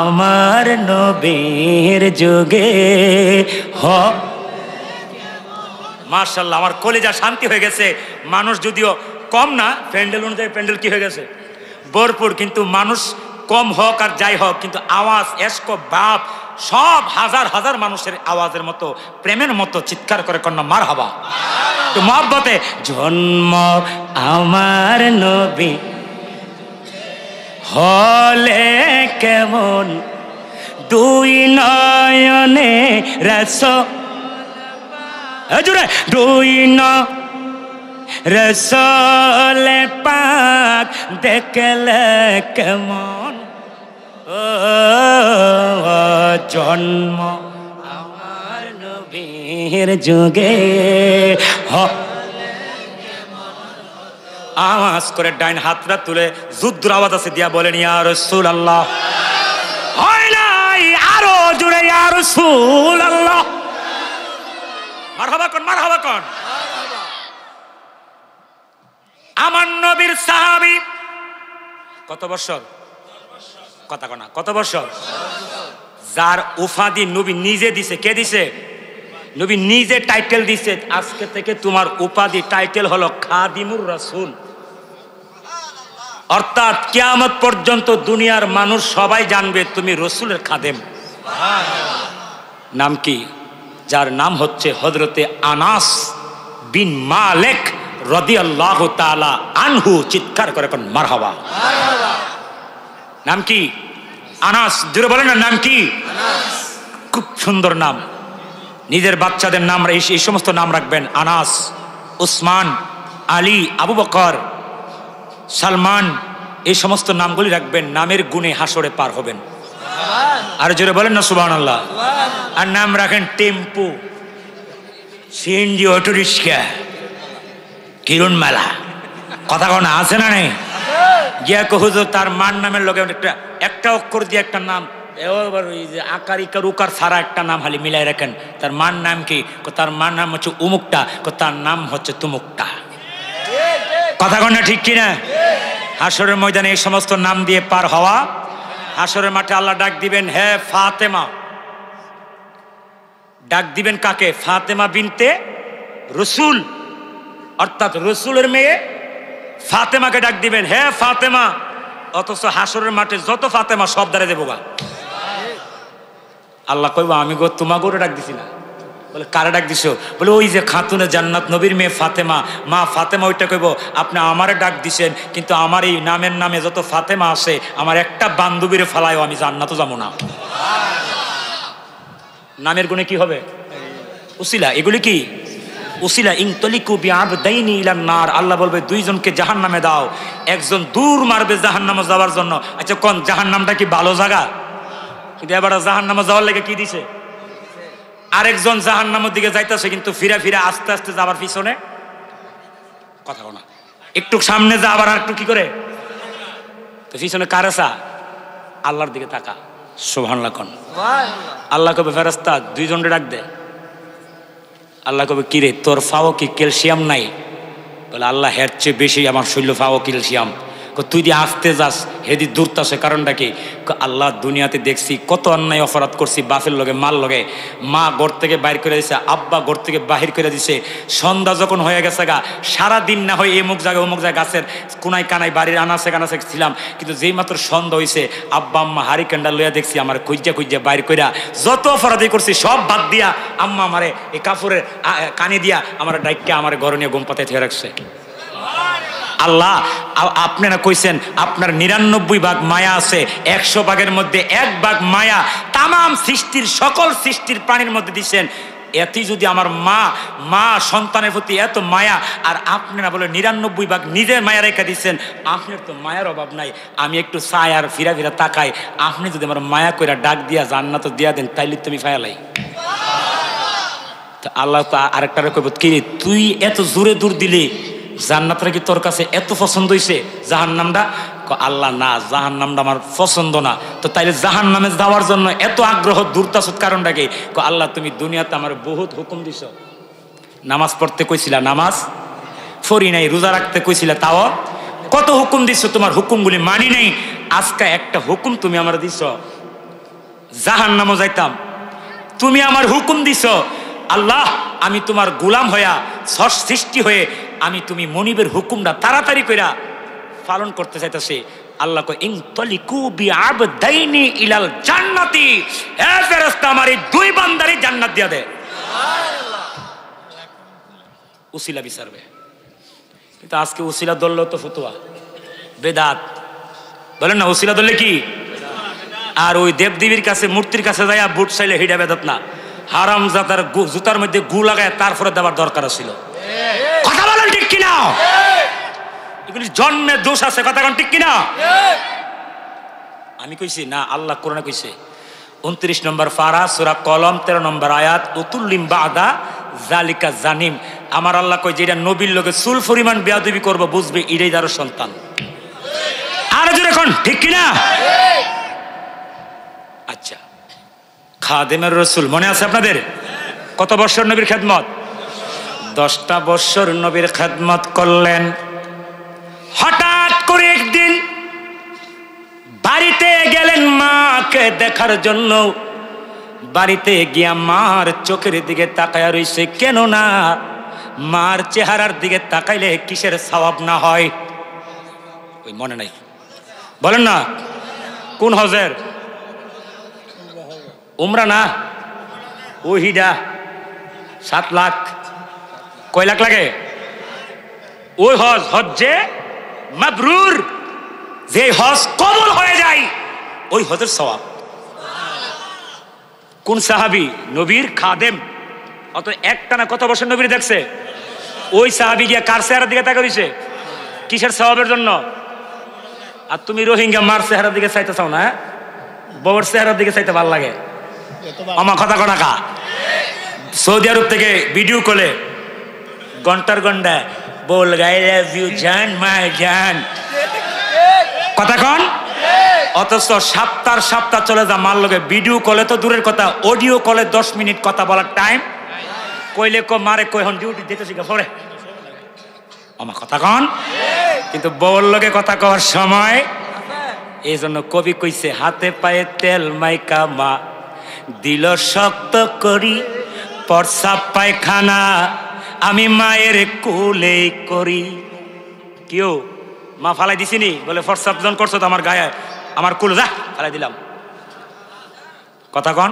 আমার নবীর যুগে হ। মাশাআল্লাহ, আমার কলিজা শান্তি হয়ে গেছে। মানুষ যদিও কম না, প্যান্ডেল অনুযায়ী প্যান্ডেল কি হয়ে গেছে ভরপুর, কিন্তু মানুষ কম হোক আর যাই হোক, কিন্তু আওয়াজ এশক বাপ সব হাজার হাজার মানুষের আওয়াজের মতো, প্রেমের মতো চিৎকার করে কন্যা মারহাবা। তো মহব্বতে জন্ম আমার নবী হলে কেমন, দুই নয়নে রাসূল দুই রাসূল পাক দেখলে কেমন, ও জন্ম আমার নবীর যুগে আওয়াজ করে ডাইন হাতটা তুলে যুদ্ধর আওয়াজ আছে দিয়া বলেন ইয়া রাসূলুল্লাহ। হয় নাই, আরো জোরে ইয়া রাসূলুল্লাহ। মারহাবা কোন, মারহাবা কোন। আমার নবীর সাহাবী কত বছর, কথা কোনা কত বছর, যার উপাধি নবী নিজে দিছে। কে দিছে? নবী নিজে টাইটেল দিছে, আজকে থেকে তোমার উপাধি টাইটেল হলো খাদিমুর রাসূল। অর্থাৎ কিয়ামত পর্যন্ত দুনিয়ার মানুষ সবাই জানবে তুমি রাসূলের খাদেম। নাম কি? যার নাম হচ্ছে হযরতে আনাস বিন মালিক রাদিয়াল্লাহু তাআলা আনহু। চিৎকার করে কোন মারহাবা। নাম কি? আনাস। জোরে বলেন না, নাম কি? আনাস। খুব সুন্দর নাম। নিজের বাচ্চাদের নাম এই সমস্ত নাম রাখবেন। আনাস, উসমান, আলী, আবু বকর, সালমান, এই সমস্ত নামগুলি রাখবেন। নামের গুণে হাসরে পার হবেন। আর জোরে বলেন না সুবহানাল্লাহ। আর নাম রাখেন টেম্পু, সিএনজি, অটো রিক্সা, কিরণ মেলা, কথা কোন আছে না নেই? গিয়া হুজুর তার মার নামের লগে একটা অক্ষর দিয়ে একটা নাম, আকার ইকার উকার ছাড়া একটা নাম খালি মিলাই রাখেন। তার মার নাম কি? তার মার নাম হচ্ছে উমুকটা, তার নাম হচ্ছে তুমুকটা। কথা কন না ঠিক কিনা? হাসরের ময়দানে এই সমস্ত নাম দিয়ে পার হওয়া। হাসরের মাঠে আল্লাহ ডাক দিবেন, হে ফাতেমা। ডাক দিবেন কাকে? ফাতেমা বিনতে রসুল, অর্থাৎ রসুলের মেয়ে ফাতেমাকে ডাক দিবেন, হে ফাতেমা। অথচ হাসরের মাঠে যত ফাতেমা সব দাঁড়িয়ে দেবো গা। আল্লাহ কইব, আমি গো তোমাকে ডাক দিছি না। বলে কারে ডাক দিছো? বলে ওই যে খাতুনে জান্নাত নবীর মেয়ে ফাতেমা, মা ফাতেমা। ওইটা কইব আপনি আমারে ডাক দিছেন, কিন্তু আমার এই নামের নামে যত ফাতেমা আছে, আমার একটা বান্ধবীরে ফালায়ও আমি জান্নাতও যাবো না। নামের গুণে কি হবে? উসিলা। এগুলি কি উসিলা? ইনতলিকু বিআবদাইনি ইলান নার। আল্লাহ বলবে দুইজনকে জাহান্নামে দাও, একজন দূর মারবে জাহান্নামে যাওয়ার জন্য। আচ্ছা কোন জাহান্নামটা কি ভালো জায়গা? কিন্তু এবার জাহান্নামে যাওয়ার লেগে কি দিছে? আরেকজন জাহান্নামের দিকে যাইতেছে, কিন্তু ফিরে ফিরে আস্তে আস্তে যাবার পিছনে, কথা বলা একটু সামনে যা, আবার একটু কি করে, তো পিছনে কারেসা আল্লাহর দিকে তাকা। সুবহানাল্লাহ কোন। আল্লাহ কবে ফেরেশতা দুইজনকে ডাক দে। আল্লাহ কবে কিরে তোর ফাও কি ক্যালসিয়াম নাই? বলে আল্লাহ হের চেয়ে বেশি আমার শরীর ফাও ক্যালসিয়াম। তুই দিয়ে আসতে যাস হেদি দূরতাছে, কারণটা কি? আল্লাহ দুনিয়াতে দেখছি কত অন্যায় অপরাধ করছি, বাপের লগে মার লগে। মা ঘর থেকে বাইর করে দিছে, আব্বা ঘর থেকে বাহির করে দিছে। সন্ধ্যা যখন হয়ে গেছে গা, সারাদিন না হয় এমুক জায়গায় অমুক জায়গায় গাছের কোনায় কানায় বাড়ির আনাচে কানাচে ছিলাম, কিন্তু যেই মাত্র সন্ধ্যা হয়েছে আব্বা আম্মা হারি কেন্ডা লইয়া দেখছি আমার খুঁজা খুঁজা বাইর কইরা যত অপরাধী করছি সব বাদ দিয়া আম্মা আমারে এই কাপড়ের কানে দিয়া আমার ডাইককে আমার ঘরে নিয়ে ঘুম পাতে থেকে রাখছে। আল্লাহ আপনারা কইছেন আপনার ৯৯ ভাগ মায়া আছে, ১০০ ভাগের মধ্যে ১ ভাগ মায়া তামাম সৃষ্টির সকল সৃষ্টির প্রাণীর মধ্যে দিচ্ছেন। এতই যদি আমার মা সন্তানের প্রতি এত মায়া, আর আপনারা বলে 99 ভাগ নিজের মায়া রেখে দিচ্ছেন, আপনার তো মায়ার অভাব নাই। আমি একটু চাই আর ফিরা ফিরা তাকাই, আপনি যদি আমার মায়া কইরা ডাক দিয়া জান্নাত দিয়া দেন, তাইলে তুমি ফায়ালাই। আল্লাহ তো আরেকটা কইব, কি তুই এত জোরে দূর দিলি, জান্নাতটা কি তোর কাছে এত পছন্দ হইছে জাহান্নামটা? আল্লাহ না, জাহান্নামটা আমার পছন্দ না। তো তাইলে জাহান্নামে যাওয়ার জন্য এত আগ্রহ দূরতাছত কারণটা কি? আল্লাহ তুমি দুনিয়াতে আমার বহুত হুকুম দিছ, নামাজ পড়তে কইছিলা নামাজ পড়ি নাই, রোজা রাখতে কইছিলা তাও কত হুকুম দিছ, তোমার হুকুমগুলি মানি নাই। আজকে একটা হুকুম তুমি আমার দিছ, জাহান্নামে যাইতাম, তুমি আমার হুকুম দিছ। আল্লাহ আমি তোমার গোলাম হইয়া সৃষ্টি হয়ে আমি তুমি মনিবের হুকুমটা তাড়াতাড়ি কইরা পালন করতে চাইতেছে। আল্লাহ কয় ইনতালিকু বিআবদাইনি ইলাল জান্নাতি, এ ফেরেশতা আমার এই দুই বান্দারই জান্নাত দিয়া দে। সুবহানাল্লাহ। উসিলা বিচারবে, কিন্তু আজকে উসিলা ধরলেও তো ফতোয়া বেদাত, বলেন না? উসিলা ধরলে কি? আর ওই দেবদেবীর কাছে মূর্তির কাছে যাইয়া বুট চাইলে হিডা বেদাত না, হারাম জাতার জুতার মধ্যে গু লাগায় তারপরে দেওয়ার দরকার ছিল। কথা বলেন ঠিক কিনা? এগুলি জন্মের দোষ আছে, কথা কোন ঠিক কিনা? আমি কইছি না, আল্লাহ কোরআনে কইছে 29 নম্বর পারা সূরা কলম 13 নম্বর আয়াত, উতুল্লিম বাদা জালিকা জানিম। আমার আল্লাহ কই যেটা নবীর লোকে চুল পরিমাণ বেয়াদবি করবো বুঝবে এটাই তার সন্তান। আর জোরে কোন ঠিক কিনা? আচ্ছা, খাদেমের রসুল মনে আছে আপনাদের? কত বছর নবীর খেদমত? 10টা বছর নবীর খেদমত করলেন। হঠাৎ করে একদিন বাড়িতে গেলেন মাকে দেখার জন্য। বাড়িতে গিয়া মার চোখের দিকে তাকায়া রইছে, কেন না মার চেহারার দিকে তাকাইলে কিসের সওয়াব না হয়? ওই মনে নাই, বলেন না কোন হজের? উমরা না, ওহিডা 7 লাখ, কয় লাখ লাগে? ওই হজ, হজ্জে মাবরুর, যে হজ কবুল হয়ে যায় ওই হজের সওয়াব। কোন সাহাবী? নবীর খাদেম। অত একটানা কত বছর নবীর দেখছে? ওই সাহাবী গিয়া কার চেহারার দিকে তাকা দিছে? কিসের সওয়াবের জন্য? আর তুমি রোহিঙ্গা মার চেহারার দিকে চাইতে চাও না? বউর চেহারার দিকে চাইতে ভালো লাগে? আমার কথা কনাকা সৌদি আরব থেকে ভিডিও কলে ঘন্টার ঘন্টা বল আই লাভ ইউ জান, মাই জান, কথা কন। অথচ সপ্তাহ চলে যা মার লগে ভিডিও কলে তো দূরের কথা, অডিও কলে 10 মিনিট কথা বলার টাইম কইলে কো মারে কই হন ডিউটি দিতে শিখা পড়ে, আমার কথা কন। কিন্তু বউর লগে কথা কওয়ার সময়, এই জন্য কবি কইছে হাতে পায়ে তেল মাইকা মা দিল শক্ত করি প্রস্রাব পায়খানা আমি মায়ের কোলে করি। কেউ মা ফালাই দিছিনি? বলে প্রস্রাব জন করছো তো আমার গায়ে, আমার কোলে যা ফালাই দিলাম। কথা কন,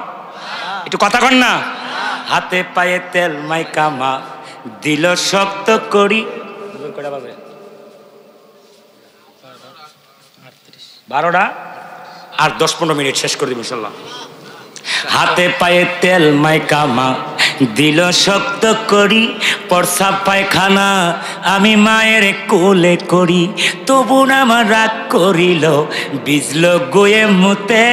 একটু কথা কন না। হাতে পায়ে তেল মাইকা মা দিল শক্ত করি। কয়টা বাজে? 12টা আর 10-15 মিনিট শেষ করে দিব ইনশাল্লাহ। হাতে পায়ে তেল মাইকা মা দিল শক্ত করি প্রস্রাব পায়খানা আমি মায়ের কোলে করি, তবু না আমার রাগ করিল বিজল গোয়ে মুতে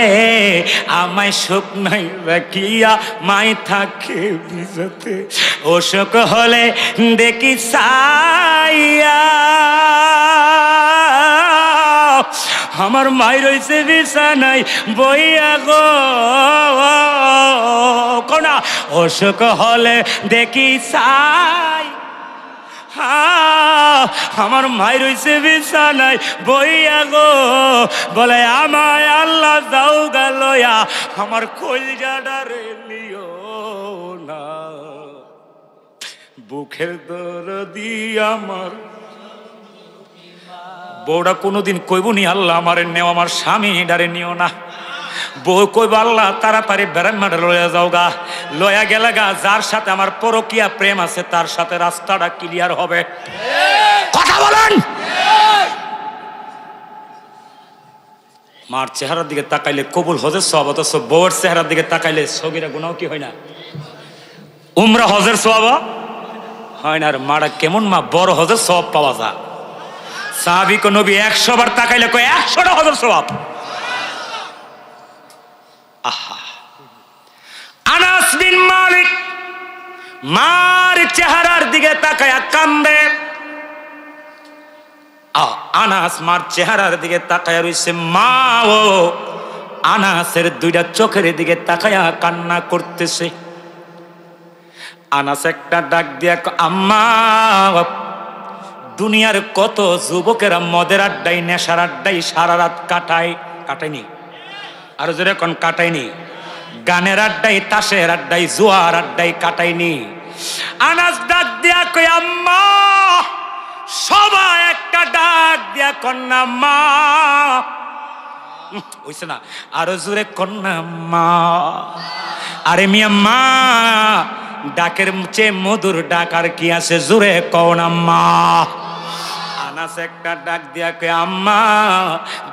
আমায় শুকনাই রাখিয়া মাই থাকে ভিজতে, অসুখ হলে দেখি সাইয়া আমার মাই রইছে বিছানায় বইয়া গো কোনা, অসুখ হলে দেখি সাই আমার মাই রইছে বিছানায় বইয়া গো, বলে আমায় আল্লাহ যাও গালয়া আমার কলজাডারে নিও না, বুকের দরদি আমার। বউটা কোনোদিন কইব নি আল্লাহ আমারে নেও, আমার স্বামী ডারে নিও না। বউ কইব আল্লাহ তাড়াতাড়ি বেড়ামাটা লইয়া যাও গা, লয়া গেলে গা যার সাথে আমার পরকিয়া প্রেম আছে তার সাথে রাস্তাটা ক্লিয়ার হবে। কথা বলেন। মার চেহারার দিকে তাকাইলে কবুল হজের সব, অথচ বউয়ের চেহারার দিকে তাকাইলে সগীরা গুনাহ কি হয় না? উমরা হজের সওয়াব হয় না। আর মারা কেমন মা, বড় হজের সওয়াব পাওয়া যায়। সাহাবী কো নবী 100 বার তাকাইলে কয় 100টা হজের সওয়াব। আহা, আনাস বিন মালিক মার চেহারার দিকে তাকায়া কান্দে। আনাস মার চেহারার দিকে তাকায়া রইছে। মা ও আনাসের দুইটা চোখের দিকে তাকায়া কান্না করতেছে। আনাস একটা ডাক দিয়া আম্মা, দুনিয়ার কত যুবকেরা মদের আড্ডায় নেশার আড্ডায় সারা রাত কাটায়নি, আর জোরে কোন কাটায়নি, গানের আড্ডায় তাসের আড্ডায় জুয়ার আড্ডায় কাটায়নি। আনাস ডাক দিয়া কই আম্মা, সবাই একটা ডাক দিয়া কন্যা মা, হইছে না, আরো জোরে কন্যা মা। আরে মিয়া মা, ডাকের চেয়ে মধুর ডাক আর কি আছে, জোরে কও না মা। আনাস একটা ডাক দিয়া কই আম্মা,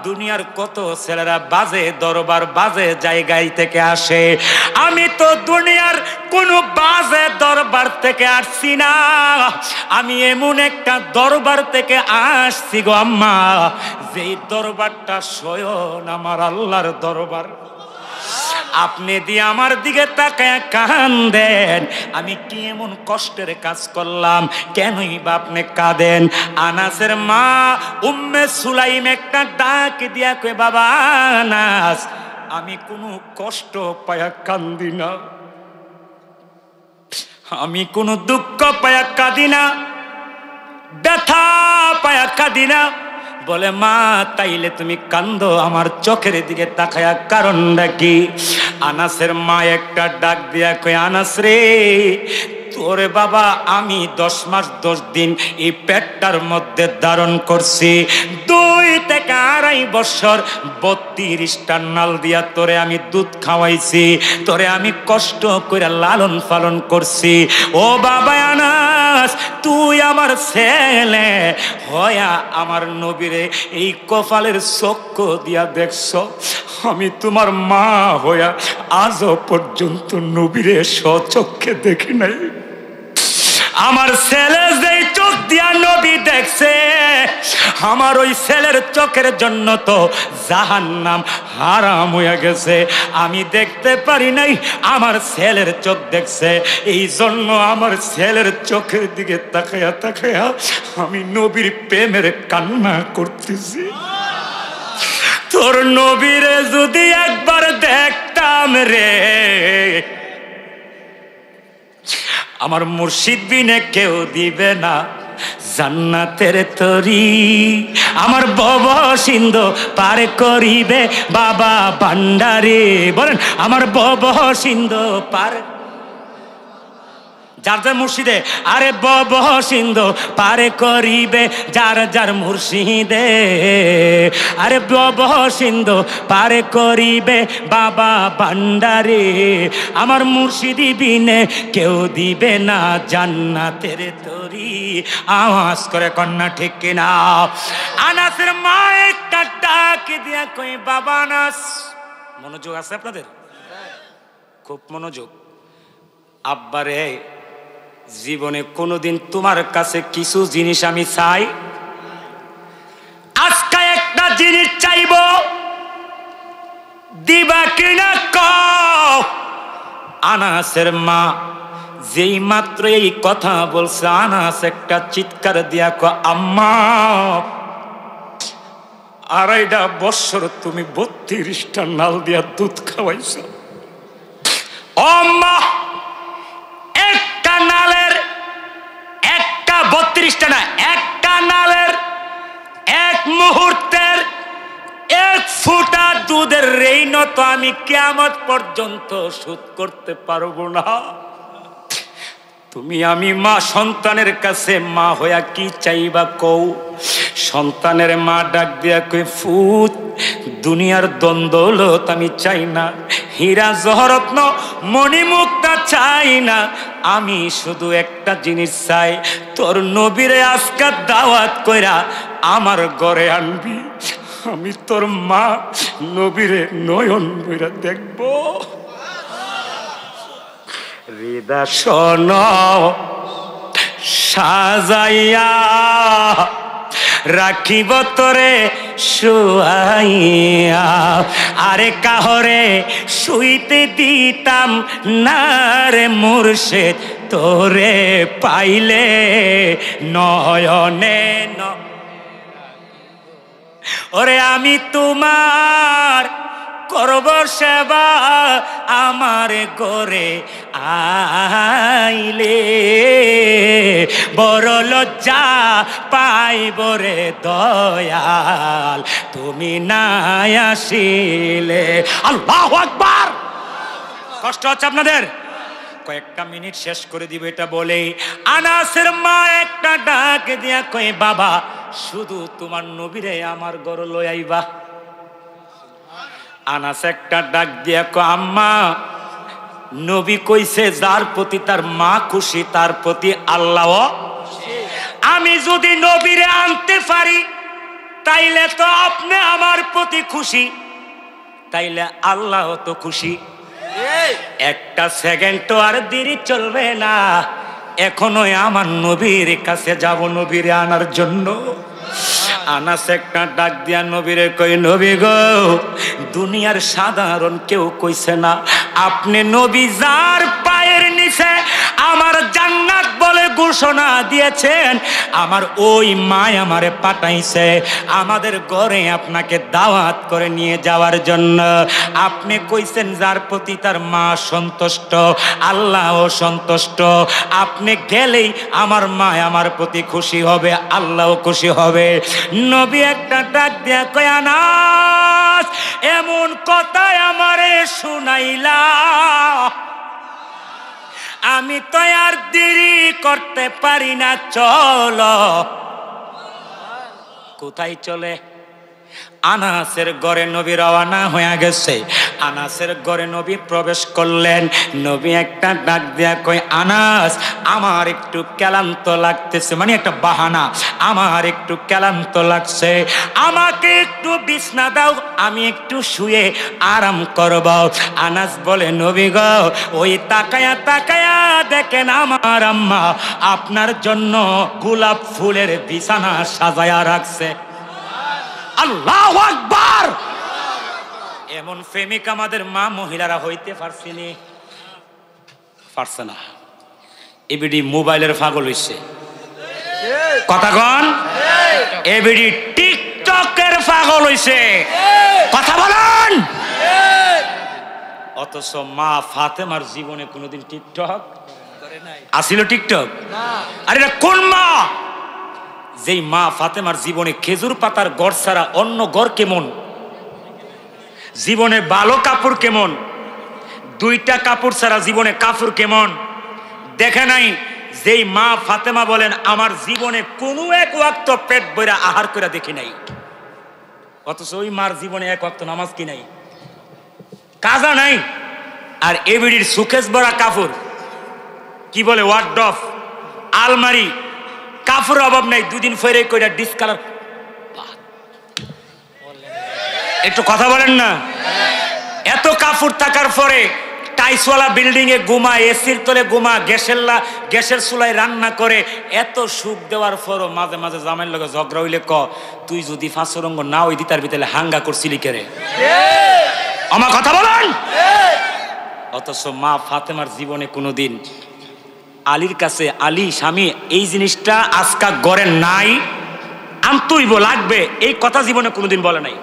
দুনিয়ার কত ছেলেরা বাজে দরবার বাজে জায়গায় থেকে আসে, আমি তো দুনিয়ার কোন বাজে দরবার থেকে আসছি না, আমি এমন একটা দরবার থেকে আসছি গো আম্মা, যেই দরবারটা স্বয়ং আমার আল্লাহর দরবার। আপনি দিয়ে আমার দিকে তাকায় কাঁদেন, আমি কি এমন কষ্টের কাজ করলাম, কেনই বা আপনি কাঁদেন? আনাসের মা উম্মে সুলাইম একটা ডাক দিয়া কয় বাবা আনাস, আমি কোনো কষ্ট পায়া কান্দি না, আমি কোনো দুঃখ পায়া কাঁদি না, ব্যথা পায়া কাঁদি না। বলে মা তাইলে তুমি কান্দো আমার চোখের দিকে তাকায়া কারণটা কি? আনাসের মা একটা ডাক দিয়া কয় আনাস রে, তোরে বাবা আমি 10 মাস 10 দিন এই পেটটার মধ্যে ধারণ করছি, 2 থেকে 2.5 বছর 32টা নাল দিয়া তোরে আমি দুধ খাওয়াইছি, তোরে আমি কষ্ট করে লালন পালন করছি। ও বাবা আনাস, তুই আমার ছেলে হয়া আমার নবীরে এই কপালের চক্ষু দিয়া দেখছ, আমি তোমার মা হয়া আজও পর্যন্ত নবীরে স্বচক্ষে দেখি নাই। আমার ছেলে যেই চোখ দিয়া নবী দেখছে, আমার ওই ছেলের চোখের জন্য তো জাহান্নাম হারাম হয়ে গেছে, আমি দেখতে পারি নাই, আমার ছেলের চোখ দেখছে, এই জন্য আমার ছেলের চোখের দিকে তাকায়া তাকায়া আমি নবীর প্রেমের কান্না করতেছি। তোর নবীরে যদি একবার দেখতাম রে, আমার মুর্শিদ বিনে কেউ দিবে না জান্নাতের তরি, আমার ভব সিন্ধু পার করিবে বাবা ভান্ডারে। বলেন আমার ভব সিন্ধু পার, যার যার মুর্শিদে, আরে ভব সিন্ধু পারে করিবে যার যার মুর্শিদে, আরে ভব সিন্ধু পারে করিবে বাবা ভান্ডারে, আমার মুর্শিদি বিনে কেউ দিবে না জান্নাতের তরি। আওয়াজ করে কন্যা ঠিক কিনা? আনাসের মা একটা ডাক দিয়া কই বাবা আনাস, মনোযোগ আছে আপনাদের? খুব মনোযোগ। আব্বারে, জীবনে কোনোদিন তোমার কাছে কিছু জিনিস আমি চাই, আজকে একটা জিনিস চাইব, দিবা কিনা কও? আনাসের মা যেই মাত্র এই কথা বলছে, আনাস একটা চিৎকার দিয়া কয় আম্মা, 2.5 বছর তুমি 32টা নাল দিয়া দুধ খাওয়াইছ, ও আম্মা একটা নালের, একটা 32টা না, একটা নালের এক মুহূর্তের 1 ফোঁটা দুধের ঋণ তো আমি কিয়ামত পর্যন্ত শোধ করতে পারবো না। তুমি আমি মা সন্তানের কাছে মা হইয়া কি চাইবা কও? সন্তানের মা ডাক দিয়া কই ফুট, দুনিয়ার দ্বন্দ্বলত আমি চাই না, হীরা জহরত্ন মণিমুক্তা চাই না, আমি শুধু একটা জিনিস চাই, তোর নবীরে আজকে দাওয়াত কইরা আমার ঘরে আনবি, আমি তোর মা নবীরে নয়ন বইরা দেখবো। হৃদয় সাজাইয়া রাখিব তোরে শুয়াইয়া, আরে কাহরে শুইতে দিতাম না রে মুর্শিদ, তোরে পাইলে নয়নে ওরে আমি তোমার করব সেবা, আমার ঘরে আইলে বড় লজ্জা পাইব রে দয়াল, তুমি না আসিলে। আল্লাহু আকবার। কষ্ট হচ্ছে আপনাদের? কয়েকটা মিনিট শেষ করে দিব এটা বলে। আনাসের মা একটা ডাক দিয়া কয়, বাবা শুধু তোমার নবীরে আমার ঘর লই আইবা। আনাস একটা ডাক দিয়া কয়, আম্মা নবী কইছে যার প্রতি তার মা খুশি তার প্রতি আল্লাহ। আমি যদি নবীরে আনতে পারি তাইলে তো আপনি আমার প্রতি খুশি, তাইলে আল্লাহ তো খুশি। একটা সেকেন্ড তো আর দেরি চলবে না, এখনোই আমার নবীর কাছে যাব নবীরে আনার জন্য। আনাস একটা ডাক দিয়া নবীরে কই, নবী গো দুনিয়ার সাধারণ কেউ কইছে না আপনি নবী যার পায়ের নিচে আমার জান্নাত বলে ঘোষণা দিয়েছেন, আমার ওই মা আমারে পাঠাইছে আমাদের ঘরে আপনাকে দাওয়াত করে নিয়ে যাওয়ার জন্য। আপনি কইছেন যার প্রতি তার মা সন্তুষ্ট আল্লাহও সন্তুষ্ট, আপনি গেলেই আমার মা আমার প্রতি খুশি হবে, আল্লাহও খুশি হবে। নবী একটা ডাক দিয়া কয়, আনাস এমন কথা আমারে শুনাইলা, আমি তো আর দেরি করতে পারি না, চলো। কোথায় চলে? আনাসের ঘরে নবী রওনা হয়ে গেছে। আনাসের ঘরে নবী প্রবেশ করলেন। নবী একটা ডাক দিয়া কয়, আনাস আমার একটু ক্লান্ত লাগতেছে, মানে একটা বাহানা, আমার একটু ক্লান্ত লাগছে, আমাকে একটু বিছনা দাও, আমি একটু শুয়ে আরাম করব। আনাস বলে, নবী গো ওই তাকায়া তাকায়া দেখেন আমার আম্মা আপনার জন্য গোলাপ ফুলের বিছানা সাজায়া রাখছে। আল্লাহু আকবার। এমন প্রেমিক আমাদের মা মহিলারা হইতে পারছিনি, পারছে না। এবিডি মোবাইলের পাগল হইছে, কথা কন। এবিডি টিকটকের পাগল হইছে, কথা বলেন। অথচ মা ফাতেমার জীবনে কোনোদিন টিকটক করে নাই। আসিল টিকটক? আরে এটা কোন মা? যেই মা ফাতেমার জীবনে খেজুর পাতার গড় ছাড়া অন্য গড় কেমন, জীবনে ভালো কাপড় কেমন, দুইটা কাপড় ছাড়া জীবনে কাপড় কেমন দেখে নাই। যেই মা ফাতেমা বলেন, আমার জীবনে কোনো এক ওয়াক্ত পেট বইরা আহার করে দেখি নাই। অথচ ওই মার জীবনে এক ওয়াক্ত নামাজ কি নাই, কাজা নাই। আর এবিডির সুকেশ ভরা কাপড়, কি বলে ওয়ার্ডরোব, আলমারি, কাপড় অভাব নাই। দুদিন ফেরে কইরা ডিসকালার। একটু কথা বলেন না। এত কাপড় থাকার পরে টাইসওয়ালা বিল্ডিং এ ঘুমা, এসির তলে ঘুমা, গ্যাসের চুলায় রান্না করে, এত সুখ দেওয়ার পরও মাঝে মাঝে জামাইয়ের লগে ঝগড়া হইলে ক, তুই যদি ফাঁসরঙ্গ না ওই দিতার ভিতরে হাঙ্গা করছিলি কেরে? আমার কথা বলেন। অথচ মা ফাতেমার জীবনে কোনোদিন আলীর কাছে, আলী স্বামী এই জিনিসটা আজকা গড়ে নাই, আনতইব লাগবে, এই কথা জীবনে কোনোদিন বলে নাই।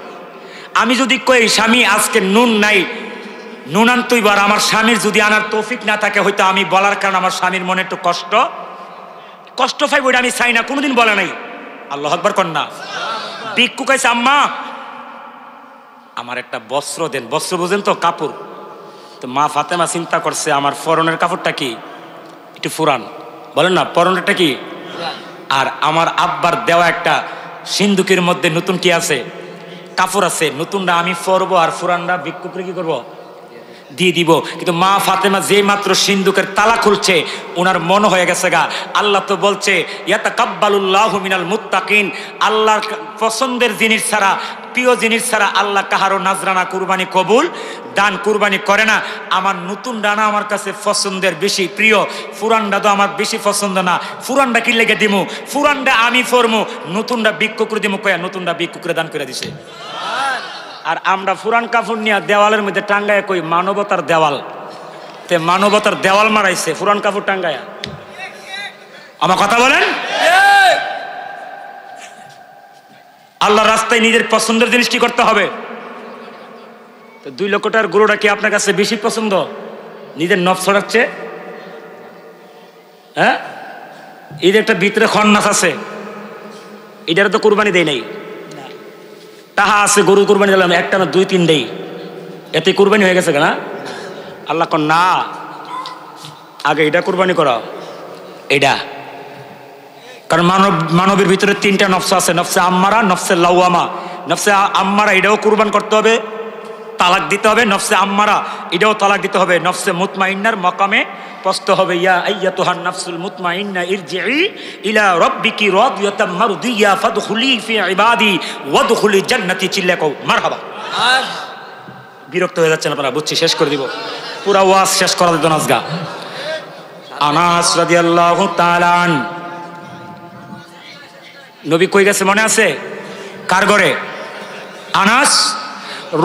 আমি যদি কই স্বামী আজকে নুন নাই, নুন আনতইব, আর আমার স্বামীর যদি আনার তৌফিক না থাকে, হয়তো আমি বলার কারণে আমার স্বামীর মনে একটু কষ্ট পাইব, ওইটা আমি চাই না, কোনোদিন বলে নাই। আল্লাহু আকবার কন্যা। ভিক্ষু কইছে, আম্মা আমার একটা বস্ত্র দেন। বস্ত্র বুঝেন তো, কাপড়। তো মা ফাতেমা চিন্তা করছে, আমার পরনের কাপড়টা কি একটু ফুরান, বলেন না, পরনেরটা কি, আর আমার আব্বার দেওয়া একটা সিন্দুকের মধ্যে নতুন কি আছে, কাপড় আছে, নতুনটা আমি পরবো আর ফুরানটা ভিক্ষুকরে কি করবো, দিয়ে দিব। কিন্তু মা ফাতেমা যে মাত্র সিন্দুকের তালা খুলছে, ওনার মনে হয়ে গেছে গা, আল্লাহ তো বলছে ইয়াতাকাব্বালুল্লাহু মিনাল মুত্তাকিন, আল্লাহর পছন্দের জিনিস ছাড়া, প্রিয় জিনিস ছাড়া আল্লাহ কাহারও নাজরানা কুরবানি কবুল দান কুরবানি করে না। আমার নতুন ডানা আমার কাছে পছন্দের বেশি প্রিয়, পুরানটা তো আমার বেশি পছন্দ না। পুরানটা কি লেগে দিমু, পুরানটা আমি ফরমু, নতুনটা বিক্রি করে দিমু, কয়া নতুনটা বিক্রি করে দান করে দিছে। আর আমরা পুরান কাপড় নিয়ে দেওয়ালের মধ্যে টাঙ্গায় কই মানবতার দেওয়াল, তে মানবতার দেওয়াল মারাইছে পুরান কাপড় টাঙ্গায়া। আমার কথা বলেন, আল্লাহ রাস্তায় নিজের পছন্দের জিনিস কি করতে হবে? তো 2 লক্ষ টাকার গরুটা কি আপনার কাছে বেশি পছন্দ নিজের নফস ছড়াচ্ছে? হ্যাঁ, এর একটা ভিতরে খন্নাস আছে, এটার তো কুরবানি দেয় নাই। তাহা আছে গরু কুরবানি দিলাম একটা না 2-3 দেই, এতে কুরবানি হয়ে গেছে না? আল্লাহ কন না, আগে এটা কুরবানি করা, এটা। কারণ মানবের ভিতরে 3টা নফস আছে, নফসে আম্মারা, নফসে লাওয়ামা। নফসে আম্মারা এটাও কুরবান করতে হবে, তালাক দিতে হবে। নফসে আম্মারা এটাও তালাক দিতে হবে। নফসে মুতমাইন্নার মাকামে পৌঁছতে হবে। ইয়া আইয়াতুহান নাফসুল মুতমাইন্না ইরজিই ইলা রাব্বিকি রাদিয়াতাম মারদিয়া ফাদখুলি ফি ইবাদি ওয়াদখুলি জান্নাতি। চিল্লা কও মারহাবা। বিরক্ত হয়ে যাচ্ছেন আপনারা, বুঝছি, শেষ করে দিব, পুরা ওয়াজ শেষ করা দিত নাজগা। আনাস রাদিয়াল্লাহু তাআলা আন, নবী কই গেছে মনে আছে? কার ঘরে? আনাস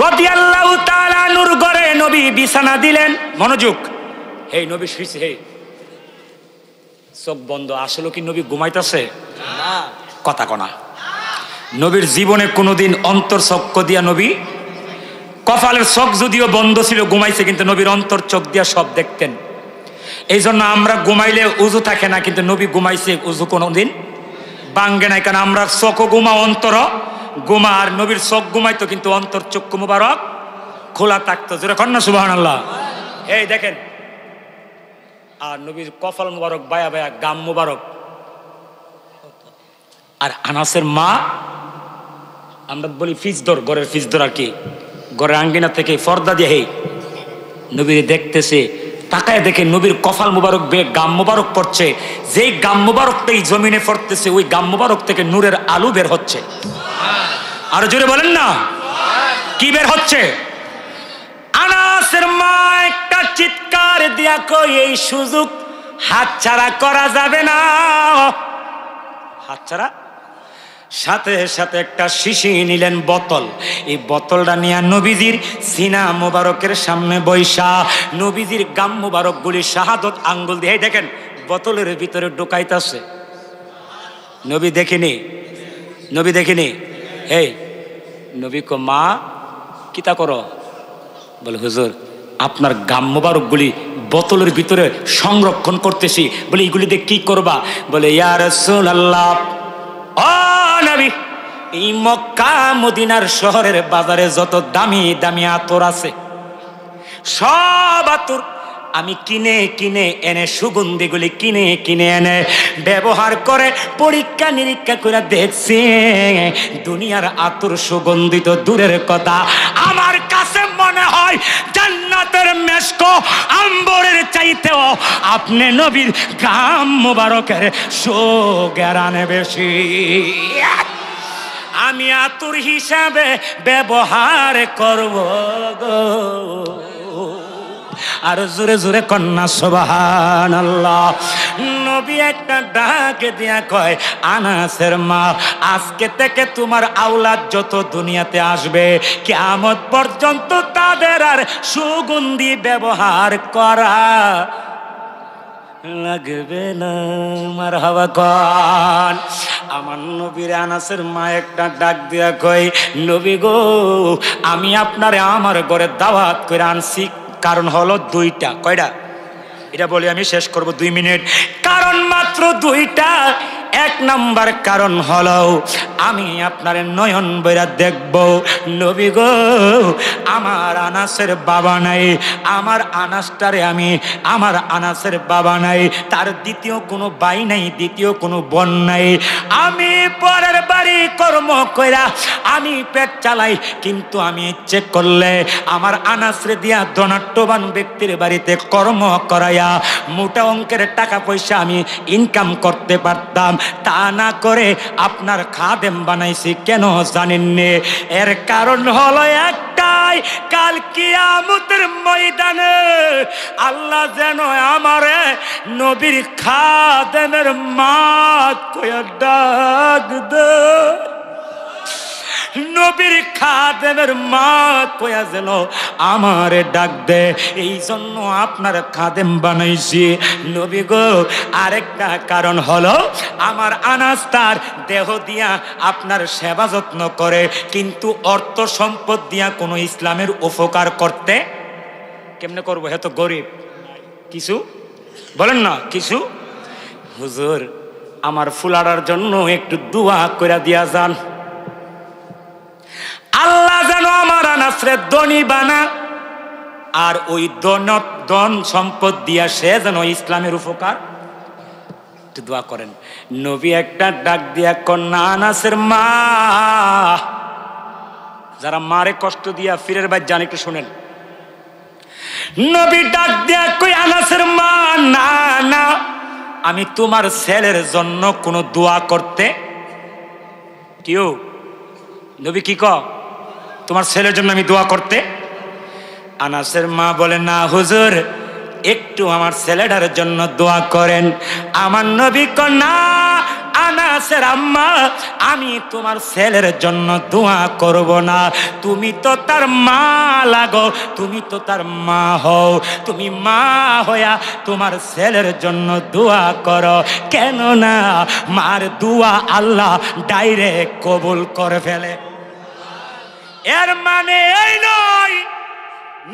রাদিয়াল্লাহু তাআলা নূর ঘরে নবী বিছানা দিলেন। মনোযোগ, হে নবী শুইছে, হে চোখ বন্ধ। আসলে কি নবী ঘুমাইতেছে? না, কথা কনা। নবীর জীবনে কোনোদিন অন্তর চক্ষু দিয়া নবী, কপালের চোখ যদিও বন্ধ ছিল, ঘুমাইছে, কিন্তু নবীর অন্তর চোখ দিয়া সব দেখতেন। এই জন্য আমরা ঘুমাইলে উজু থাকে না, কিন্তু নবী ঘুমাইছে, উজু কোনোদিন ভাঙ্গে নাই। কারণ আমরা চোখ ঘুমা, অন্তর ঘুমা, আর নবীর চোখ ঘুমাইতো কিন্তু অন্তর চক্ষু মুবারক খোলা থাকতো। জোরে কন্যা সুবহানাল্লাহ। এই দেখেন, আর নবীর কপাল মুবারক বায়া বায়া, গাম মুবারক। আর আনাসের মা, আমরা বলি ফিজদর, ঘরের ফিজদর আর কি, ঘরের আঙ্গিনা থেকে পর্দা দিয়ে হে নবীর দেখতেছে, তাকায় দেখে নবীর কপাল মুবারক বে গাম মুবারক পড়ছে। যেই গাম মুবারকটাই জমিনে পড়তেছে, ওই গাম মুবারক থেকে নূরের আলো বের হচ্ছে। আর জোরে বলেন না, কি বের হচ্ছে? আনাসের মা একটা চিৎকার দিয়া কই, এই সুযোগ হাতছাড়া করা যাবে না। হাতছাড়া, সাথে সাথে একটা শিশি নিলেন, বোতল। এই বোতলটা নিয়ে নবীজির সিনা মুবারকের সামনে বৈশা নবীজির গাম মুবারক গুলি শাহাদত আঙ্গুল দিয়ে দেখেন বোতলের ভিতরে ঢুকাইতেছে। নবী দেখিনি, নবী দেখিনি। এই নবী কো মা কিতা করো? বলে হুজুর আপনার গাম মুবারক গুলি বোতলের ভিতরে সংরক্ষণ করতেছি। বলে এইগুলি দিয়ে কি করবা? বলে ইয়া রাসূলুল্লাহ, ও নবী, এই মক্কা মদিনার শহরের বাজারে যত দামি দামি আতর আছে, সব আতর আমি কিনে কিনে এনে, সুগন্ধিগুলি কিনে কিনে এনে ব্যবহার করে পরীক্ষা নিরীক্ষা করে দেখছি, দুনিয়ার আতর সুগন্ধিত দূরের কথা, আমার কাছে মনে হয় জান্নাতের মেশক আম্বরের চাইতেও আপনি নবীর গাম মুবারকের সুগেরানে বেশি। আমি আতর হিসাবে ব্যবহার করব গো। আর জোরে জোরে কন্যা সুবহানাল্লাহ। নবী একটা ডাক দিয়া কয়, আনাসের মা, আজকে থেকে তোমার আওলাদ যত দুনিয়াতে আসবে, কিয়ামত পর্যন্ত তাদের আর সুগন্ধি ব্যবহার করা লাগবে না। মারহাবা কন। আমার নবীর আনাসের মা একটা ডাক দিয়া কয়, নবী গো, আমি আপনারে আমার ঘরে দাওয়াত করে আনছি, কারণ হলো 2টা। কয়টা? এটা বলি আমি শেষ করব 2 মিনিট। কারণ মাত্র 2টা। 1 নাম্বার কারণ হলো আমি আপনার নয়ন বইরা দেখব। নবী গো, আমার আনাসের বাবা নাই, আমার আনাসটারে আমি, আমার আনাসের বাবা নাই, তার দ্বিতীয় কোনো ভাই নাই, দ্বিতীয় কোনো বোন নাই। আমি পরের বাড়ি কর্ম কইরা আমি পেট চালাই, কিন্তু আমি ইচ্ছে করলে আমার আনাসরে দিয়া ধনাট্যবান ব্যক্তির বাড়িতে কর্ম করাইয়া মোটা অঙ্কের টাকা পয়সা আমি ইনকাম করতে পারতাম। তা না করে আপনার খাদেম বানাইছি। কেন জানেন? এর কারণ হলো একটা, চাই কাল কিয়ামতের ময়দানে আল্লাহ যেন আমারে নবীর খাদেমের মা কইয়া ডাক দে, নবীর খাদেমের মা কইয়া যেন আমারে ডাক দে। এই জন্য আপনার খাদেম বানাইছি নবী গো। আরেকটা কারণ হলো আমার আনাস তার দেহ দিয়া আপনার সেবা যত্ন করে, কিন্তু অর্থ সম্পদ দিয়া কোনো ইসলামের উপকার করতে কেমনে করবো? হে তো গরিব, কিছু বলেন না কিছু। হুজুর আমার ফুলাড়ার জন্য একটু দোয়া কইরা দিয়া যান, আল্লাহ যেন আমার আনাসরে ধনী বানা, আর ওই ধন সম্পদ দিয়া সে যেন ইসলামের উপকার দোয়া করেন। নবী একটা ডাক দিয়া কন্যা আনাসের মা, যারা মারে কষ্ট দিয়া ফিরের বাইর জান একটু শোনেন। নবী ডাক দিয়া কই আনাসের মা, না না আমি তোমার ছেলের জন্য কোনো দোয়া করতে কেউ নবী কি ক তোমার ছেলের জন্য আমি দোয়া করতে? আনাসের মা বলে না হুজুর একটু আমার ছেলেটার জন্য দোয়া করেন। আমার নবী ক না আনাসের আম্মা আমি তোমার ছেলের জন্য দোয়া করব না, তুমি তো তার মা লাগো, তুমি তো তার মা হও, তুমি মা হইয়া তোমার ছেলের জন্য দোয়া করো, কেন না মার দোয়া আল্লাহ ডাইরেক্ট কবুল করে ফেলে। এর মানে এই নয়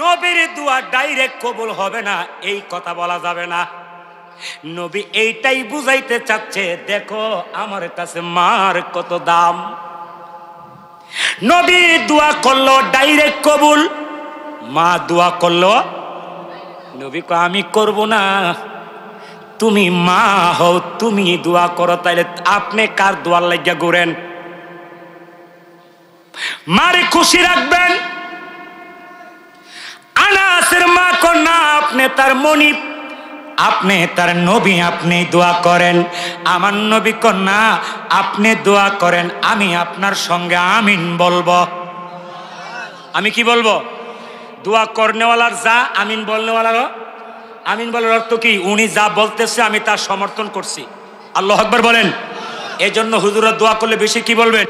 নবীর দোয়া ডাইরেক্ট কবুল হবে না, এই কথা বলা যাবে না। নবী এইটাই বুঝাইতে চাচ্ছে দেখো আমার কাছে মার কত দাম। নবী দোয়া করলো ডাইরেক্ট কবুল, মা দোয়া করলো নবী কো আমি করব না, তুমি মা হও তুমি দোয়া করো, তাইলে আপনি কার দোয়ার লাগিয়া ঘুরেন? মারে খুশি রাখবেন। আনাসের মা কন্যা আপনি তার মনিব, আপনি তার নবী, আপনি দোয়া করেন। আমার নবী কন্যা আপনি দোয়া করেন, আমি আপনার সঙ্গে আমিন বলবো। আমি কি বলবো? দোয়া করনেওয়ালার যা আমিন বলনেওয়ালারও আমিন বলার অর্থ কি? উনি যা বলতেছে আমি তার সমর্থন করছি। আল্লাহু আকবার বলেন। এই জন্য হুজুরা দোয়া করলে বেশি কি বলবেন?